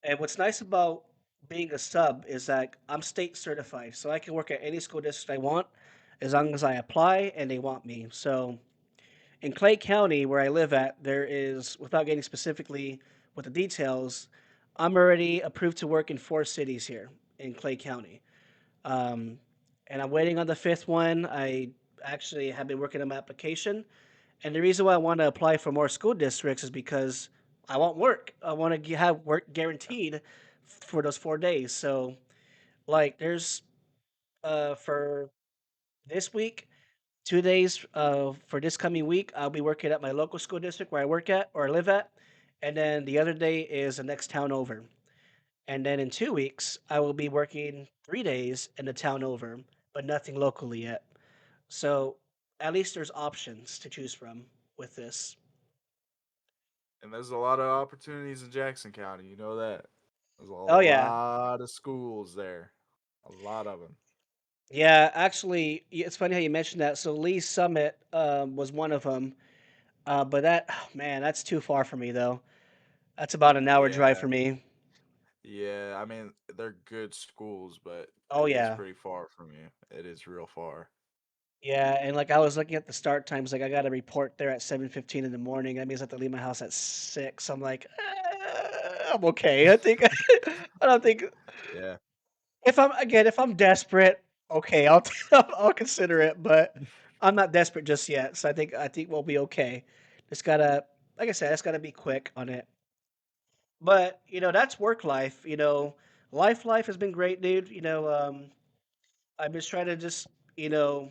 and what's nice about being a sub is that I'm state certified, so I can work at any school district I want as long as I apply and they want me. So in Clay County, where I live at, there is, without getting specifically with the details, I'm already approved to work in 4 cities here in Clay County. Um, and I'm waiting on the fifth one. I actually have been working on my application. And the reason why I want to apply for more school districts is because I want work. I want to have work guaranteed for those 4 days. So, like, there's for this week, 2 days for this coming week, I'll be working at my local school district where I work at or live at. And then the other day is the next town over. And then in 2 weeks, I will be working 3 days in the town over, but nothing locally yet. So at least there's options to choose from with this. And there's a lot of opportunities in Jackson County. You know that. There's a Oh yeah, lot of schools there. A lot of them. yeah. Actually, it's funny how you mentioned that. So Lee Summit was one of them, but that man, that's too far for me though. That's about an hour drive Yeah. for me. Yeah, I mean they're good schools, but Oh it is yeah. pretty far from you. It is real far. Yeah, and like I was looking at the start times, like I got a report there at 7:15 in the morning. That means I have to leave my house at 6. I'm like, I'm okay. I think I don't think Yeah. if I'm desperate, okay, I'll I'll consider it, but I'm not desperate just yet. So I think we'll be okay. Just gotta, like I said, it's gotta be quick on it. But that's work life. Life has been great, dude. I'm just trying to you know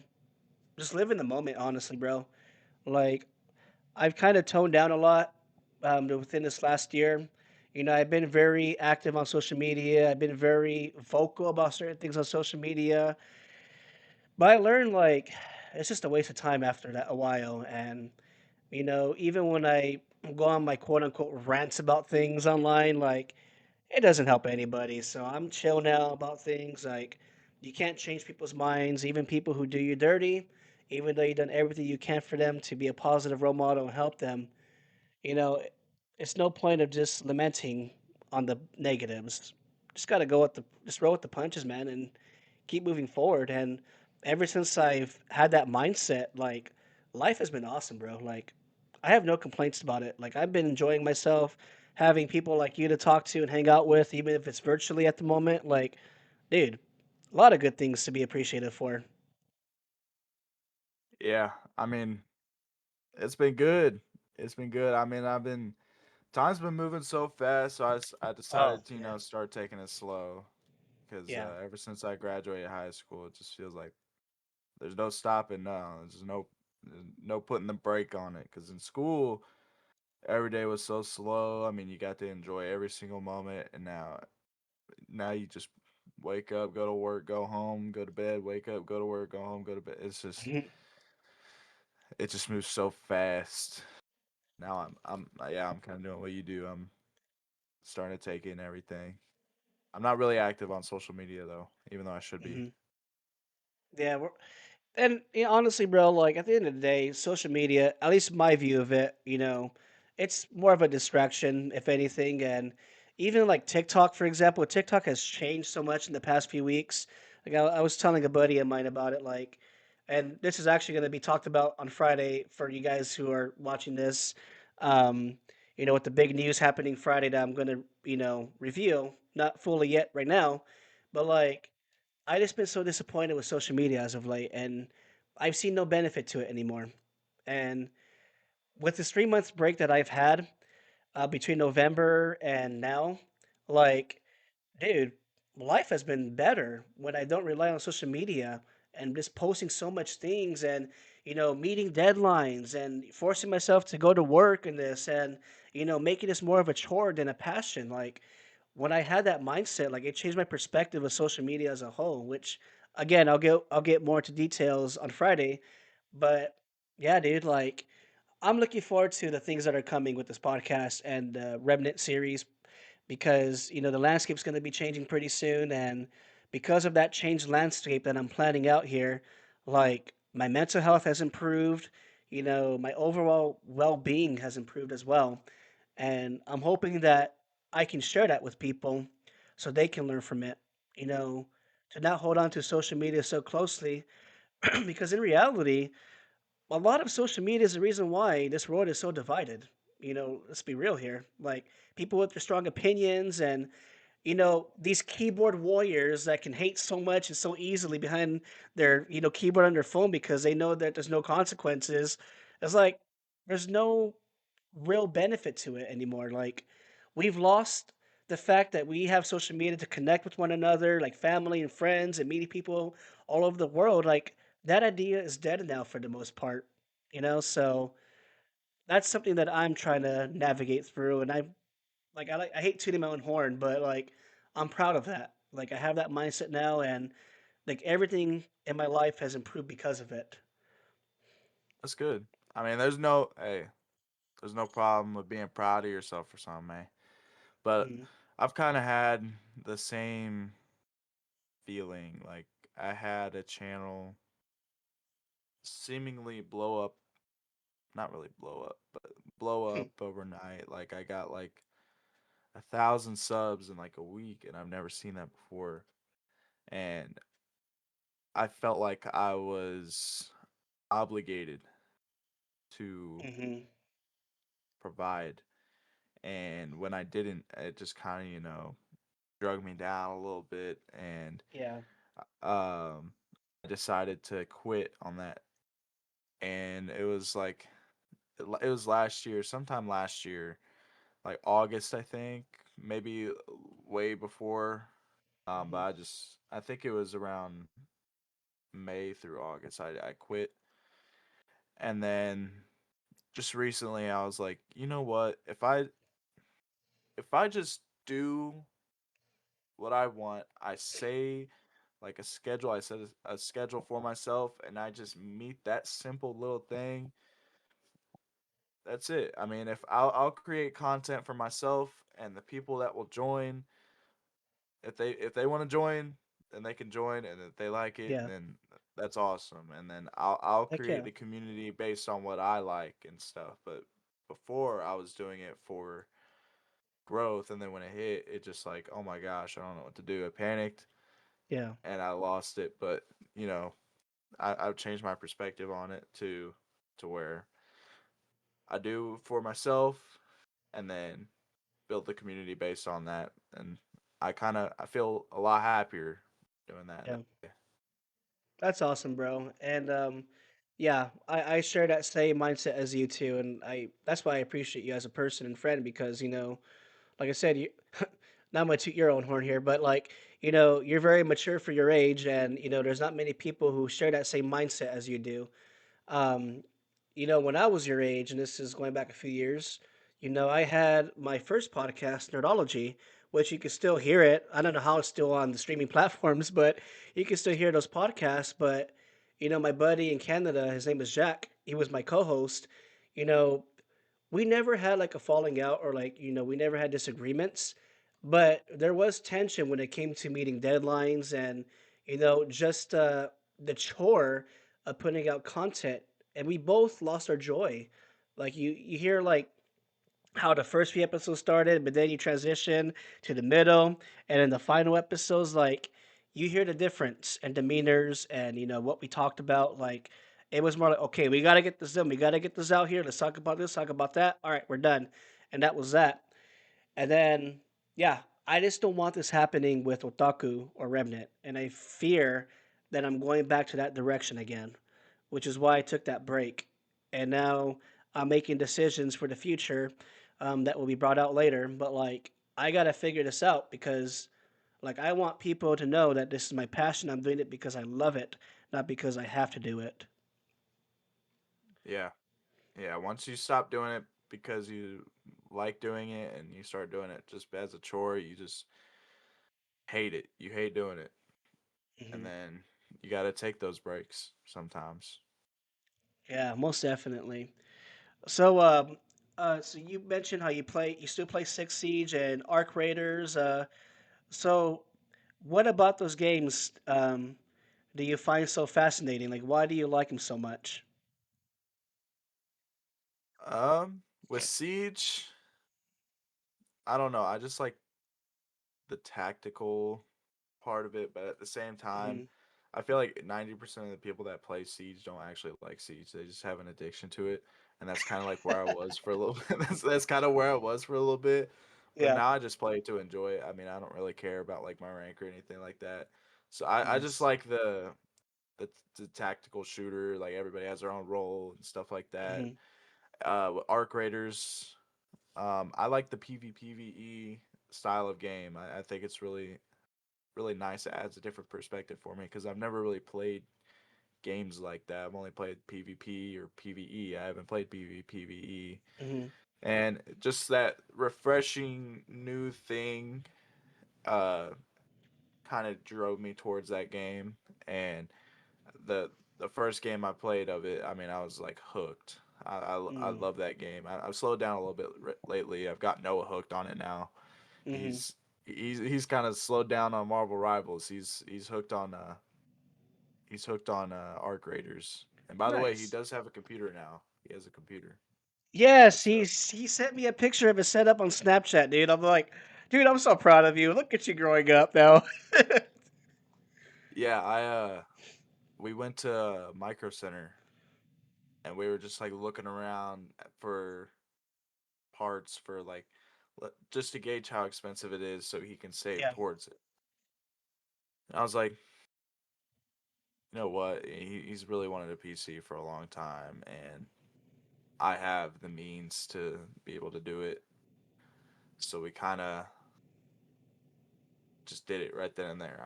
just live in the moment, honestly, bro. Like I've kind of toned down a lot within this last year. I've been very active on social media. I've been very vocal about certain things on social media. But I learned like it's just a waste of time after that a while. And even when I go on my quote unquote rants about things online, like it doesn't help anybody. So I'm chill now about things. Like you can't change people's minds, even people who do you dirty. Even though you've done everything you can for them to be a positive role model and help them, you know, it's no point of just lamenting on the negatives. Just got to just roll with the punches, man, and keep moving forward. And ever since I've had that mindset, like life has been awesome, bro. Like I have no complaints about it. Like I've been enjoying myself, having people like you to talk to and hang out with, even if it's virtually at the moment. Like, dude, a lot of good things to be appreciated for. Yeah. I mean, it's been good. It's been good. I mean, I've been time's been moving so fast, so I Oh decided to, yeah, start taking it slow because yeah. ever since I graduated high school, it just feels like there's no stopping now. There's no putting the brake on it because in school every day was so slow. I mean, you got to enjoy every single moment, and now you just wake up, go to work, go home, go to bed, wake up, go to work, go home, go to bed. It just moves so fast. Now yeah, I'm kind of doing what you do. I'm starting to take in everything. I'm not really active on social media though, even though I should be. hmm Yeah, and honestly, bro, like at the end of the day, social media, at least my view of it, it's more of a distraction, if anything. And even like TikTok, for example, TikTok has changed so much in the past few weeks. Like I was telling a buddy of mine about it, like, and this is actually going to be talked about on Friday for you guys who are watching this. Um, with the big news happening Friday that I'm going to, reveal, not fully yet right now, but like I just been so disappointed with social media as of late, and I've seen no benefit to it anymore. And with this 3 months break that I've had between November and now, like, dude, life has been better when I don't rely on social media and just posting so much things and meeting deadlines and forcing myself to go to work and this and making this more of a chore than a passion. Like when I had that mindset, like it changed my perspective of social media as a whole. Which, again, I'll get more into details on Friday. But yeah, dude, like I'm looking forward to the things that are coming with this podcast and the Remnant series because the landscape's going to be changing pretty soon, and because of that changed landscape that I'm planning out here, like my mental health has improved. My overall well-being has improved as well, and I'm hoping that I can share that with people so they can learn from it. You know, to not hold on to social media so closely because in reality, a lot of social media is the reason why this world is so divided. Let's be real here. Like people with their strong opinions and these keyboard warriors that can hate so much and so easily behind their keyboard on their phone because they know that there's no consequences. It's like there's no real benefit to it anymore. Like we've lost the fact that we have social media to connect with one another, like family and friends and meeting people all over the world. Like that idea is dead now for the most part. So that's something that I'm trying to navigate through, and I hate tooting my own horn, but like I'm proud of that. Like I have that mindset now, and like everything in my life has improved because of it. That's good. I mean, there's no problem with being proud of yourself for something, man. But Mhm. I've kind of had the same feeling. Like I had a channel seemingly blow up, not really blow up, but blow up overnight. Like I got like 1,000 subs in like a week, and I've never seen that before. And I felt like I was obligated to Mhm. provide. And when I didn't, it just kind of, drug me down a little bit. And Yeah. I decided to quit on that. And it was like, it was last year, sometime last year, like August, I think, maybe way before. But Mhm. I think it was around May through August. I quit. And then just recently I was like, you know what? If I just do what I want, I say like a schedule, I set a schedule for myself and I just meet that simple little thing, that's it. I mean, if I'll create content for myself and the people that will join, if they want to join, then they can join, and if they like it, Yeah. then that's awesome. And then I'll Heck create yeah. the community based on what I like and stuff. But before I was doing it for growth, and then when it hit, it just like, oh my gosh, I don't know what to do. I panicked Yeah. and I lost it. But you know, I've changed my perspective on it to where I do for myself, and then build the community based on that. And I feel a lot happier doing that Yeah. way. That's awesome, bro. And yeah, I share that same mindset as you too, and I that's why I appreciate you as a person and friend because like I said, you not my toot your own horn here, but like you're very mature for your age, and there's not many people who share that same mindset as you do. Um, when I was your age, and this is going back a few years, I had my first podcast, Nerdology, which you can still hear it. I don't know how it's still on the streaming platforms, but you can still hear those podcasts. But, my buddy in Canada, his name is Jack, he was my co host. You know, we never had like a falling out or like we never had disagreements, but there was tension when it came to meeting deadlines and just the chore of putting out content, and we both lost our joy. Like you hear like how the first few episodes started, but then you transition to the middle, and in the final episodes, like you hear the difference and demeanors and what we talked about. Like it was more like, okay, we gotta get this done, we gotta get this out here. Let's talk about this, talk about that. All right, we're done, and that was that. And then, yeah, I just don't want this happening with Otaku or Remnant, and I fear that I'm going back to that direction again, which is why I took that break. And now I'm making decisions for the future that will be brought out later. But like, I gotta figure this out because, like, I want people to know that this is my passion. I'm doing it because I love it, not because I have to do it. Yeah. Yeah. Once you stop doing it because you like doing it and you start doing it just as a chore, you just hate it. You hate doing it. And Hmm. then you got to take those breaks sometimes. Yeah, most definitely. So, so you mentioned how you still play Six Siege and Arc Raiders. So what about those games do you find so fascinating? Like, why do you like them so much? With Siege, I don't know. I just like the tactical part of it, but at the same time, Hmm. I feel like 90% of the people that play Siege don't actually like Siege. They just have an addiction to it, and that's kind of like where I was for a little bit. That's kind of where I was for a little bit, but Yeah. now I just play it to enjoy it. I mean, I don't really care about like my rank or anything like that. So I just Nice. like the tactical shooter. Like everybody has their own role and stuff like that. Hmm. With Arc Raiders, I like the PvPvE style of game. I think it's really nice. It adds a different perspective for me because I've never really played games like that. I've only played PvP or PvE. I haven't played PvPvE. Hmm. And just that refreshing new thing uh kind of drove me towards that game. And the the first game I played of it, I mean, I was like hooked. I Hmm. love that game. I've slowed down a little bit lately. I've got Noah hooked on it now. Hmm. He's kind of slowed down on Marvel Rivals. He's hooked on Arc Raiders. And by the way, he Nice. does have a computer now. He has a computer. Yes, So he sent me a picture of his setup on Snapchat, dude. I'm like, dude, I'm so proud of you. Look at you growing up now. yeah, we went to Micro Center and we were just like looking around for parts for like just to gauge how expensive it is so he can save Yeah. towards it. And I was like, you know what? He's really wanted a PC for a long time, and I have the means to be able to do it. So we kind of just did it right then and there.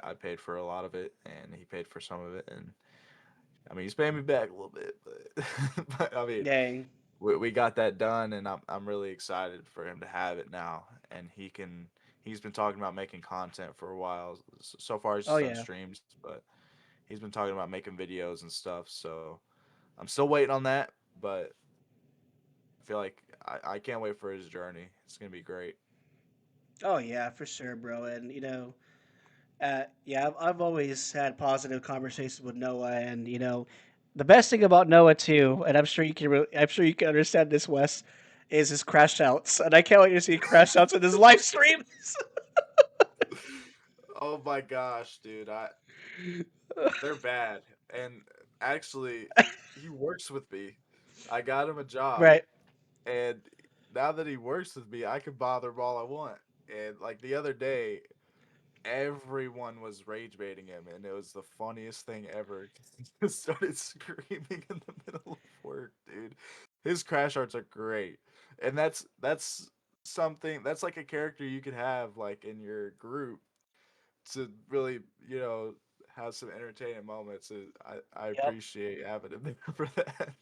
I paid for a lot of it, and he paid for some of it, and I mean he's paying me back a little bit, but but I mean Dang. we got that done, and I'm really excited for him to have it now, and he can. He's been talking about making content for a while. So far, he's Oh just done yeah. streams, but he's been talking about making videos and stuff. So I'm still waiting on that, but I feel like I can't wait for his journey. It's gonna be great. Oh yeah, for sure, bro. And yeah, I've always had positive conversations with Noah, and the best thing about Noah too, and I'm sure you can understand this, Wes, is his crash outs, and I can't wait to see crash outs in his live streams. Oh my gosh, dude! They're bad, and actually, he works with me. I got him a job, Right. and now that he works with me, I can bother him all I want. And like the other day, everyone was rage baiting him, and it was the funniest thing ever. 'Cause he just started screaming in the middle of work, dude. His crash arts are great, and that's something that's like a character you could have like in your group to really have some entertaining moments. And I Yep. appreciate having him there for that.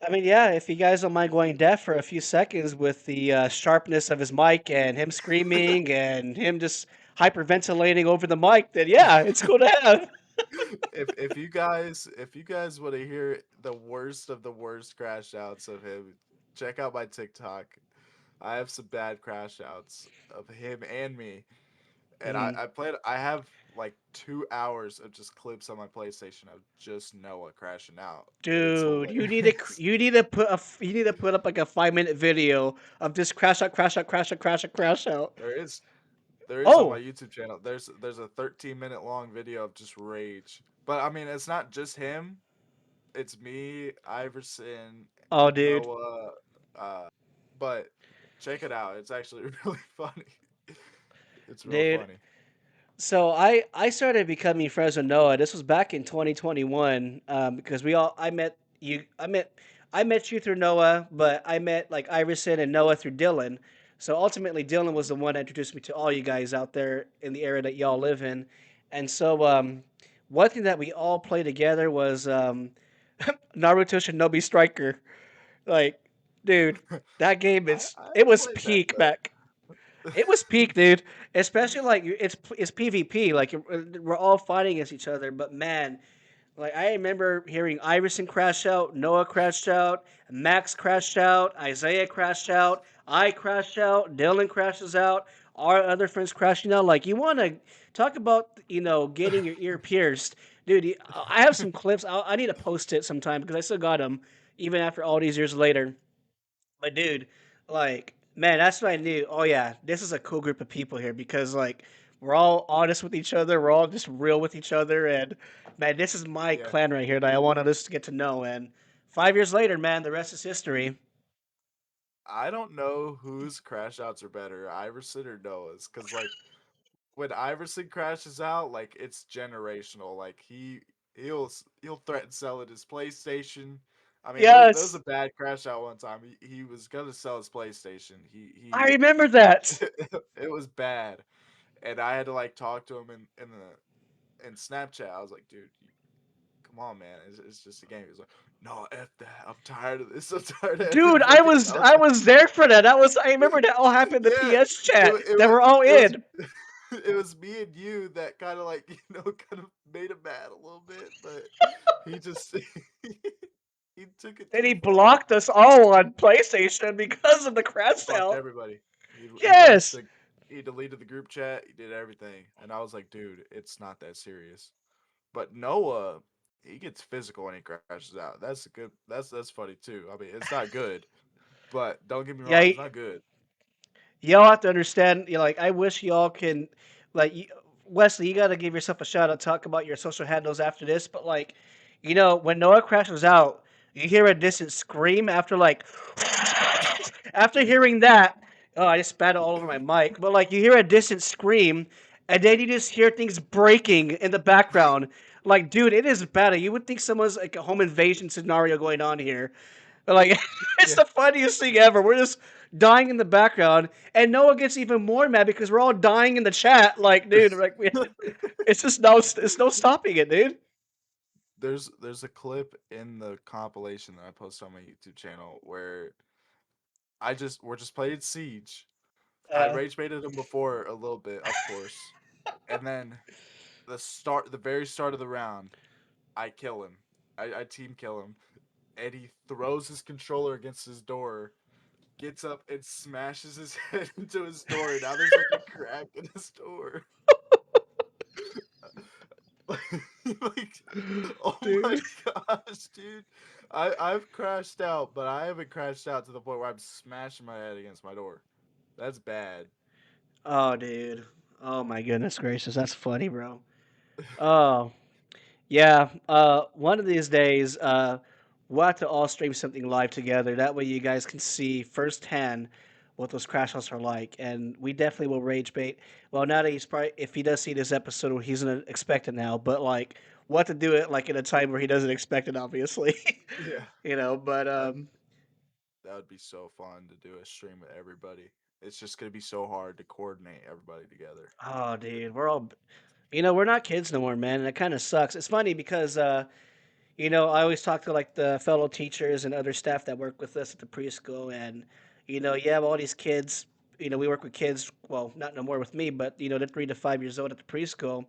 I mean, yeah, if you guys don't mind going deaf for a few seconds with the sharpness of his mic and him screaming and him just hyperventilating over the mic, then yeah, it's cool to have. If you guys want to hear the worst of the worst crash outs of him, check out my TikTok. I have some bad crash outs of him and me, and I Mhm. I played. I have like 2 hours of just clips on my PlayStation of just Noah crashing out, and it's Dude, hilarious. you need to put up like a 5 minute video of this crash out, crash out, crash out, crash out, crash out. There is there is on my Oh, YouTube channel. There's a 13-minute long video of just rage, but I mean it's not just him. It's me, Iverson, oh, dude, Noah. Uh, but check it out. It's actually really funny. It's real dude. funny. So I started becoming friends with Noah. This was back in 2021, because I met you through Noah, but I met like Iverson and Noah through Dylan. So ultimately, Dylan was the one that introduced me to all you guys out there in the area that y'all live in. And so one thing that we all played together was Naruto Shinobi Striker. Like, dude, that game is I it haven't was played that, peak back. but It was peak, dude. Especially like it's PvP. Like we're all fighting against each other. But man, like I remember hearing Iverson crash out, Noah crashed out, Max crashed out, Isaiah crashed out, I crashed out, Dylan crashes out, our other friends crashing out. Like you want to talk about getting your ear pierced, dude. I have some clips. I need to post it sometime because I still got them even after all these years later. But dude, like, man, that's when I knew. Oh yeah, this is a cool group of people here because like we're all honest with each other. We're all just real with each other, and man, this is my yeah, clan right here that I wanted us to get to know. And 5 years later, man, the rest is history. I don't know whose crash outs are better, Iverson or Noah's, because like when Iverson crashes out, like it's generational. Like he'll threaten selling his PlayStation. I mean, there was Yes, a bad crash out one time. He was gonna sell his PlayStation. I remember that, It was bad, and I had to like talk to him in Snapchat. I was like, dude, come on, man, it's just a game. He was like, no, f that. I'm tired of this. I'm tired of dude. I everybody. was I was I like, was there for that. I remember that all happened in the yeah, PS chat that was we're all it was in. it was me and you that kind of like kind of made him mad a little bit, but he just he took it And too he far. blocked us all on PlayStation because of the He crash blocked out. everybody. He wiped Yes. the he deleted the group chat. He did everything, and I was like, dude, it's not that serious. But Noah, he gets physical when he crashes out. That's a good. That's funny too. I mean, it's not good, but don't get me wrong, Yeah, it's not good. y'all have to understand. Like, I wish y'all can, like, Wesley, you got to give yourself a shout out. Talk about your social handles after this, but like, when Noah crashes out, you hear a distant scream after like, after hearing that. Oh, I just spat it all over my mic. But like, you hear a distant scream, and then you just hear things breaking in the background. Like, dude, it is bad. You would think someone's like a home invasion scenario going on here. Like it's Yeah, the funniest thing ever. We're just dying in the background, and Noah gets even more mad because we're all dying in the chat. Like, dude, like it's just it's no stopping it, dude. there's a clip in the compilation that I posted on my YouTube channel where we're just playing Siege. I Uh, rage baited him before a little bit, of course, and then the very start of the round, I kill him. I team kill him, and he throws his controller against his door, gets up and smashes his head into his door, and now there's like a crack in his door. Like, oh my dude. gosh, dude. I've crashed out, but I haven't crashed out to the point where I'm smashing my head against my door. That's bad. Oh, dude. Oh my goodness gracious, that's funny, bro. Oh, yeah. One of these days, we'll have to all stream something live together. That way, you guys can see firsthand what those crash outs are like. And we definitely will rage bait. Well, now that he's probably, if he does see this episode, he's gonna expect it now. But like, what to do it like in a time where he doesn't expect it, obviously. Yeah, But that that would be so fun to do a stream with everybody. It's just gonna be so hard to coordinate everybody together. oh, dude, we're all, we're not kids no more, man, and it kind of sucks. It's funny because I always talk to like the fellow teachers and other staff that work with us at the preschool, and you have all these kids. We work with kids. Well, not no more with me, but they're 3 to 5 years old at the preschool,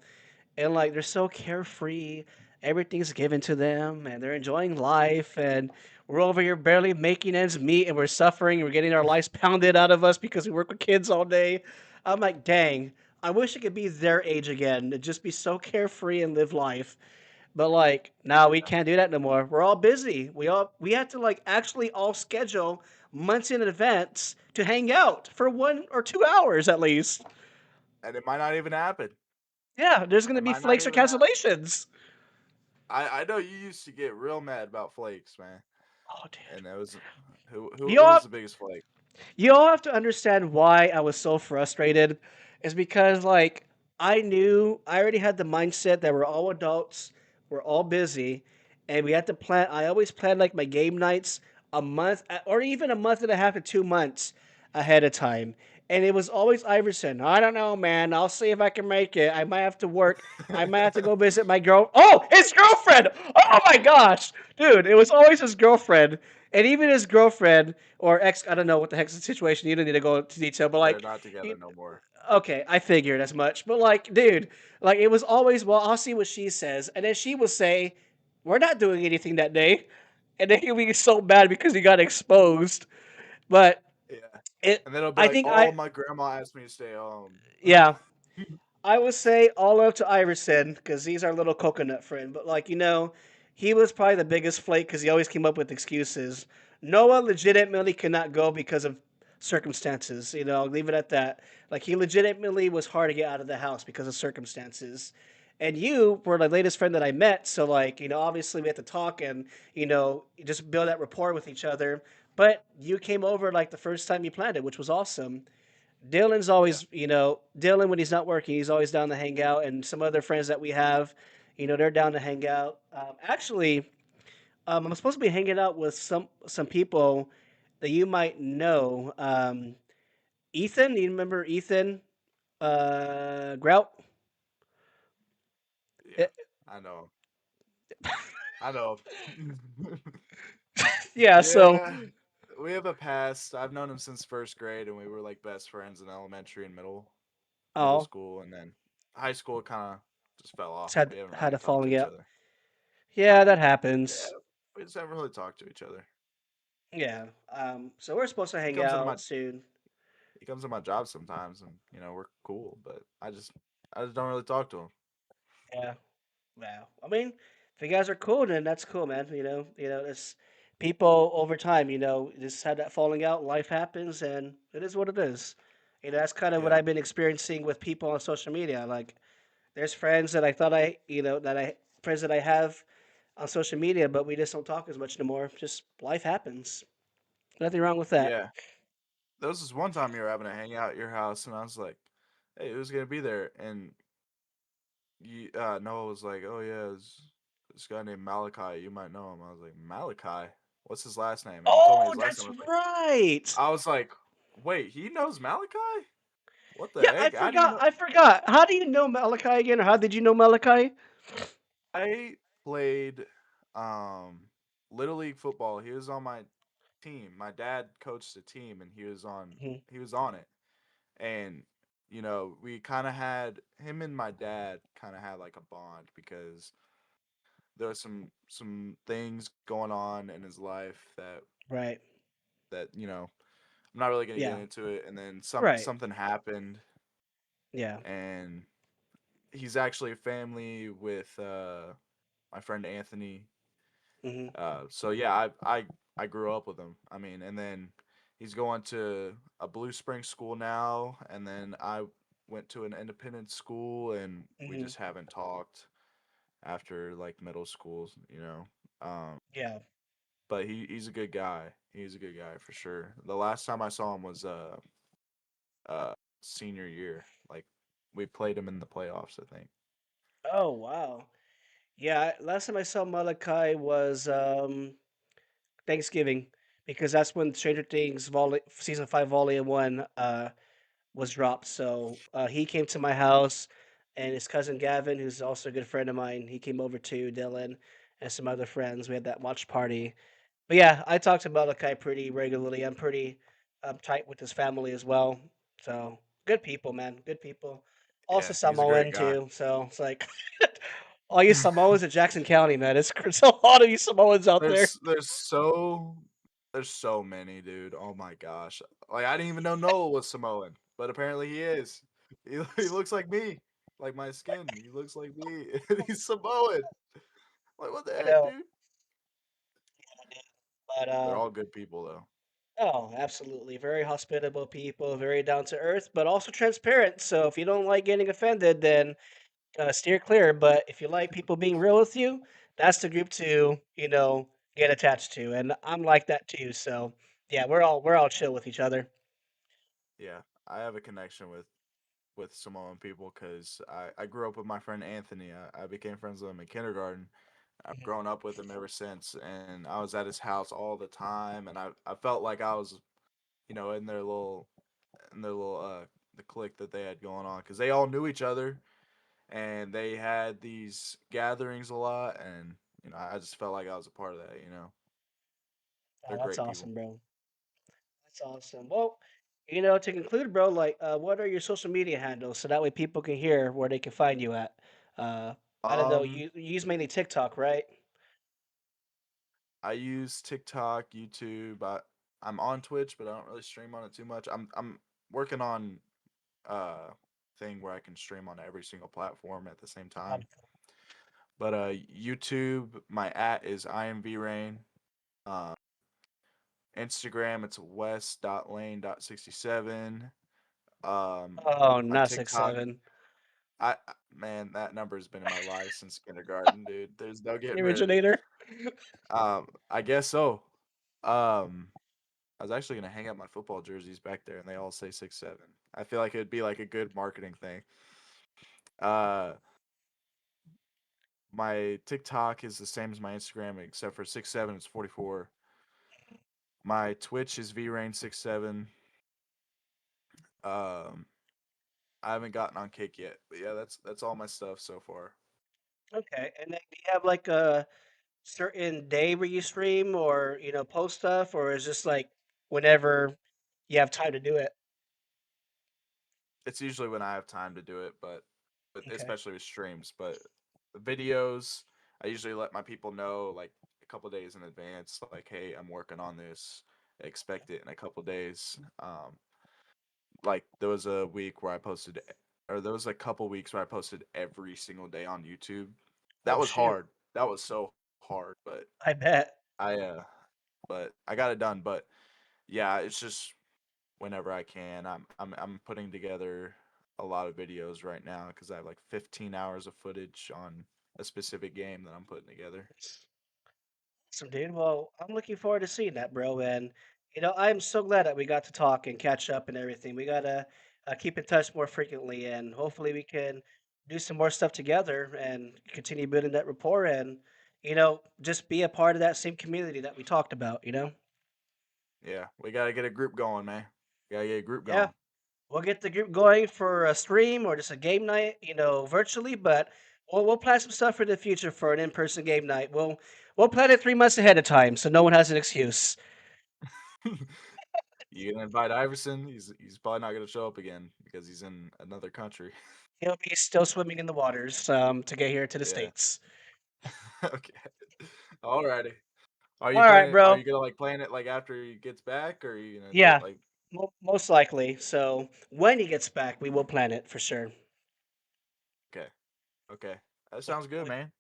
and like they're so carefree. Everything's given to them, and they're enjoying life. And we're over here barely making ends meet, and we're suffering. And we're getting our lives pounded out of us because we work with kids all day. I'm like, dang. I wish I could be their age again and just be so carefree and live life. But like now we Yeah, can't do that no more. We're all busy. We had to like actually all schedule months in advance to hang out for 1 or 2 hours at least. and it might not even happen. Yeah, there's gonna It be might not flakes or even happen. cancellations. I know you used to get real mad about flakes, man. Oh, dude. And that was You who all was the biggest flake? you all have to understand why I was so frustrated is because like I already had the mindset that we're all adults, we're all busy, and we had to plan. I always plan like my game nights a month or even a month and a half to 2 months ahead of time. And it was always Iverson. I don't know, man. I'll see if I can make it. I might have to work. I might have to go visit my girl. Oh, his girlfriend. Oh my gosh, dude! It was always his girlfriend, and even his girlfriend or ex. I don't know what the heck's the situation. You don't need to go into detail, but They're like, not he- together no more. okay, I figured as much. But like, dude, like it was always, well, I'll see what she says, and then she will say, "We're not doing anything that day," and then he'll be so mad because he got exposed. But Yeah. it, And then it'll be I like, think "Oh, my grandma asked me to stay home." yeah, I would say all up to Iverson because he's our little coconut friend. But like he was probably the biggest flake because he always came up with excuses. Noah legitimately could not go because of circumstances. I'll leave it at that. Like he legitimately was hard to get out of the house because of circumstances. And you were the latest friend that I met, so like obviously we had to talk and just build that rapport with each other. But you came over like the first time you planned it, which was awesome. Dylan's Yeah. always, Dylan when he's not working, he's always down to hang out, and some other friends that we have, they're down to hang out. Actually, I'm supposed to be hanging out with some people that you might know. Ethan, you remember Ethan? Grout. Yeah. Eh, I know. I know. yeah. So, Yeah. We have a past. I've known him since first grade, and we were like best friends in elementary and middle oh, school, and then high school kind of just fell off, just and had we haven't had really a talked to falling each out. other. Yeah, that Yeah, happens. we just haven't really talked to each other. Yeah. So we're supposed to He hang comes into my out soon. he comes to my job sometimes, and we're cool, but I just don't really talk to him. Yeah. Wow. I mean, If you guys are cool, then that's cool, man. It's people over time. Just had that falling out. Life happens, and it is what it is. That's kind of what Yeah, I've been experiencing with people on social media. Like, there's friends that I thought I, you know, that I friends that I have on social media, but we just don't talk as much anymore. Just life happens. Nothing wrong with that. yeah. There was this one time you were having a hangout at your house, and I was like, "Hey, who's gonna be there?" And Noah was like, "Oh yeah, this guy named Malachi. You might know him." I was like, "Malachi? What's his last name?" And he told me Oh, his last name. that's right. I was like, "Wait, he knows Malachi? What the Yeah, I heck? How do you forgot. know?" I forgot. How do you know Malachi again, or how did you know Malachi? I played um little league football. He was on my team. My dad coached the team, and Mhm. he was on it. And we kind of had him and my dad kind of had like a bond because there was some things going on in his life Right. that I'm not really gonna get Yeah. into it. And then Right. something happened, Yeah. and he's actually a family with my friend Anthony. Hmm. So yeah, I grew up with him. I mean, and then he's going to a Blue Spring school now, and then I went to an independent school, and we Hmm. just haven't talked after like middle school. Um, Yeah. but he's a good guy. He's a good guy for sure. The last time I saw him was uh senior year. Like we played him in the playoffs, I think. Oh, wow. Yeah. Last time I saw Malachi was Thanksgiving, because that's when Stranger Things season 5 volume 1 was dropped. So he came to my house, and his cousin Gavin, who's also a good friend of mine, he came over too. Dylan and some other friends. We had that watch party. But yeah, I talk to Malachi pretty regularly. I'm pretty tight with his family as well. So good people, man. Good people. Also Yeah, he's a great Samoan guy. too. So it's like all you Samoans in Jackson County, man. It's a lot of you Samoans out there. There's so many, dude. Oh my gosh. Like I didn't even know Noah was Samoan, but apparently he is. He looks like me. Like my skin. He looks like me. And he's Samoan. Like what the I heck, know, dude? but They're all good people though. oh, absolutely. Very hospitable people, very down to earth, but also transparent. So if you don't like getting offended, then steer clear. But if you like people being real with you, that's the group to get attached to. And I'm like that too. So yeah, we're all chill with each other. Yeah. I have a connection with Samoan people because I grew up with my friend Anthony. I became friends with him in kindergarten. I've Mhm. grown up with him ever since, and I was at his house all the time, and I felt like I was, in their little the clique that they had going on because they all knew each other and they had these gatherings a lot, and I just felt like I was a part of that. Oh, They're that's great people. awesome, bro. That's awesome. Well, to conclude, bro, like, what are your social media handles so that way people can hear where they can find you at? Uh, I don't know. Um, You use mainly TikTok, right? I use TikTok, YouTube. I'm on Twitch, but I don't really stream on it too much. I'm working on uh thing where I can stream on every single platform at the same Um, time. But YouTube, my at is imvrain. Uh, Instagram, it's west.lane.67. oh, My not six TikTok, seven. man, that number's been in my life since kindergarten, dude. There's no The getting rid of it. originator. I guess so. Um, I was actually gonna hang up my football jerseys back there, and they all say 6'7". I feel like it'd be like a good marketing thing. Uh, my TikTok is the same as my Instagram, except for 6'7", it's 44. My Twitch is vrain67. Um, I haven't gotten on Kick yet, but yeah, that's all my stuff so far. Okay, and then do you have like a certain day where you stream or post stuff, or is just like whenever you have time to do it? It's usually when I have time to do it, but Okay, especially with streams. But the videos, I usually let my people know like a couple days in advance, like, hey, I'm working on this. Expect it in a couple days. Like there was a week where I posted, or there was a couple weeks where I posted every single day on YouTube. That oh was shoot. hard. that was so hard, but I bet. I but I got it done. But yeah, it's just whenever I can. I'm putting together a lot of videos right now because I have like 15 hours of footage on a specific game that I'm putting together. Awesome, dude. Well, I'm looking forward to seeing that, bro. And I'm so glad that we got to talk and catch up and everything. We gotta keep in touch more frequently, and hopefully we can do some more stuff together and continue building that rapport and just be a part of that same community that we talked about. Yeah, we gotta get a group going, man. Gotta get a group Yeah, going. we'll get the group going for a stream or just a game night, virtually. But we'll plan some stuff for the future for an in-person game night. We'll plan it 3 months ahead of time, so no one has an excuse. You gonna invite Iverson? He's probably not gonna show up again because he's in another country. He'll be still swimming in the waters to get here to the Yeah. states. Okay. Alrighty. Are All you right, planning? Are bro. you gonna like plan it like after he gets back, or are you gonna do it Yeah, like? most likely. So when he gets back, we will plan it for sure. Okay. Okay. That We, sounds good, we, man.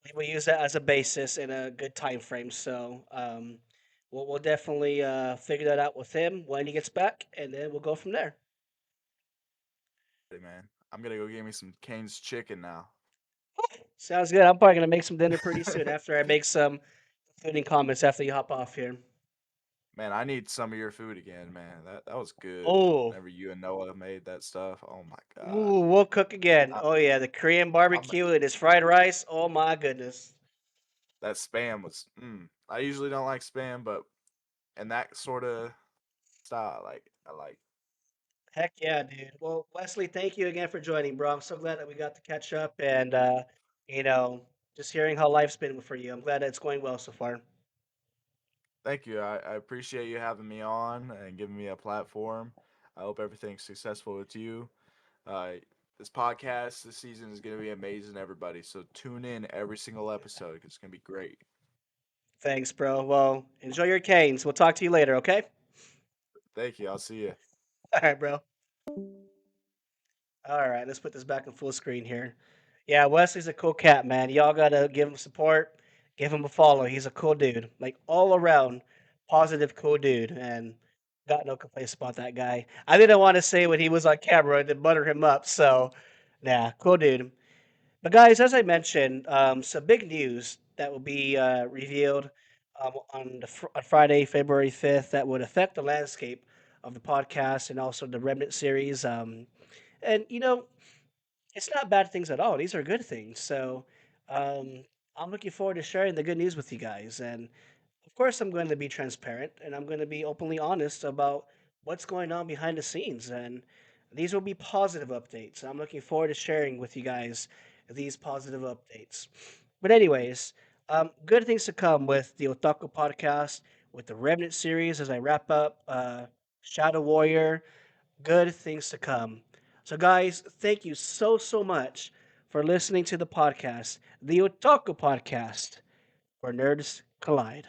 we will use that as a basis in a good time frame. So we'll definitely figure that out with him when he gets back, and then we'll go from there. Hey, man. I'm gonna go get me some Cane's chicken now. Sounds good. I'm probably gonna make some dinner pretty soon after I make some concluding comments after you hop off here. Man, I need some of your food again, man. That was good. Oh, Whenever you and Noah made that stuff, oh my god. ooh, we'll cook again. I, Oh yeah, the Korean I'm barbecue and his fried rice. Oh my goodness. that spam was. I usually don't like spam, but and that sort of style, I like. Heck yeah, dude. Well, Wesley, thank you again for joining, bro. I'm so glad that we got to catch up and you know, just hearing how life's been for you. I'm glad that it's going well so far. Thank you. I appreciate you having me on and giving me a platform. I hope everything's successful with you. Uh, this podcast this season is going to be amazing, everybody. So tune in every single episode. 'Cause it's going to be great. Thanks, bro. Well, enjoy your canes. We'll talk to you later, okay? Thank you. I'll see you. All right, bro. All right, let's put this back in full screen here. Yeah, Wesley's a cool cat, man. Y'all gotta give him support, give him a follow. He's a cool dude, like all around positive, cool dude, and got no complaints about that guy. I didn't want to say when he was on camera to butter him up, so yeah, cool dude. But guys, as I mentioned, some big news that will be revealed on Friday, February 5th, that would affect the landscape of the podcast and also the Remnant series. And it's not bad things at all. These are good things. So um, I'm looking forward to sharing the good news with you guys. And of course, I'm going to be transparent and I'm going to be openly honest about what's going on behind the scenes. And these will be positive updates. I'm looking forward to sharing with you guys these positive updates. But, anyways, good things to come with the Otaku podcast, with the Remnant series as I wrap up Shadow Warrior, good things to come. So, guys, thank you so, so much for listening to the podcast, the Otaku Podcast, where nerds collide.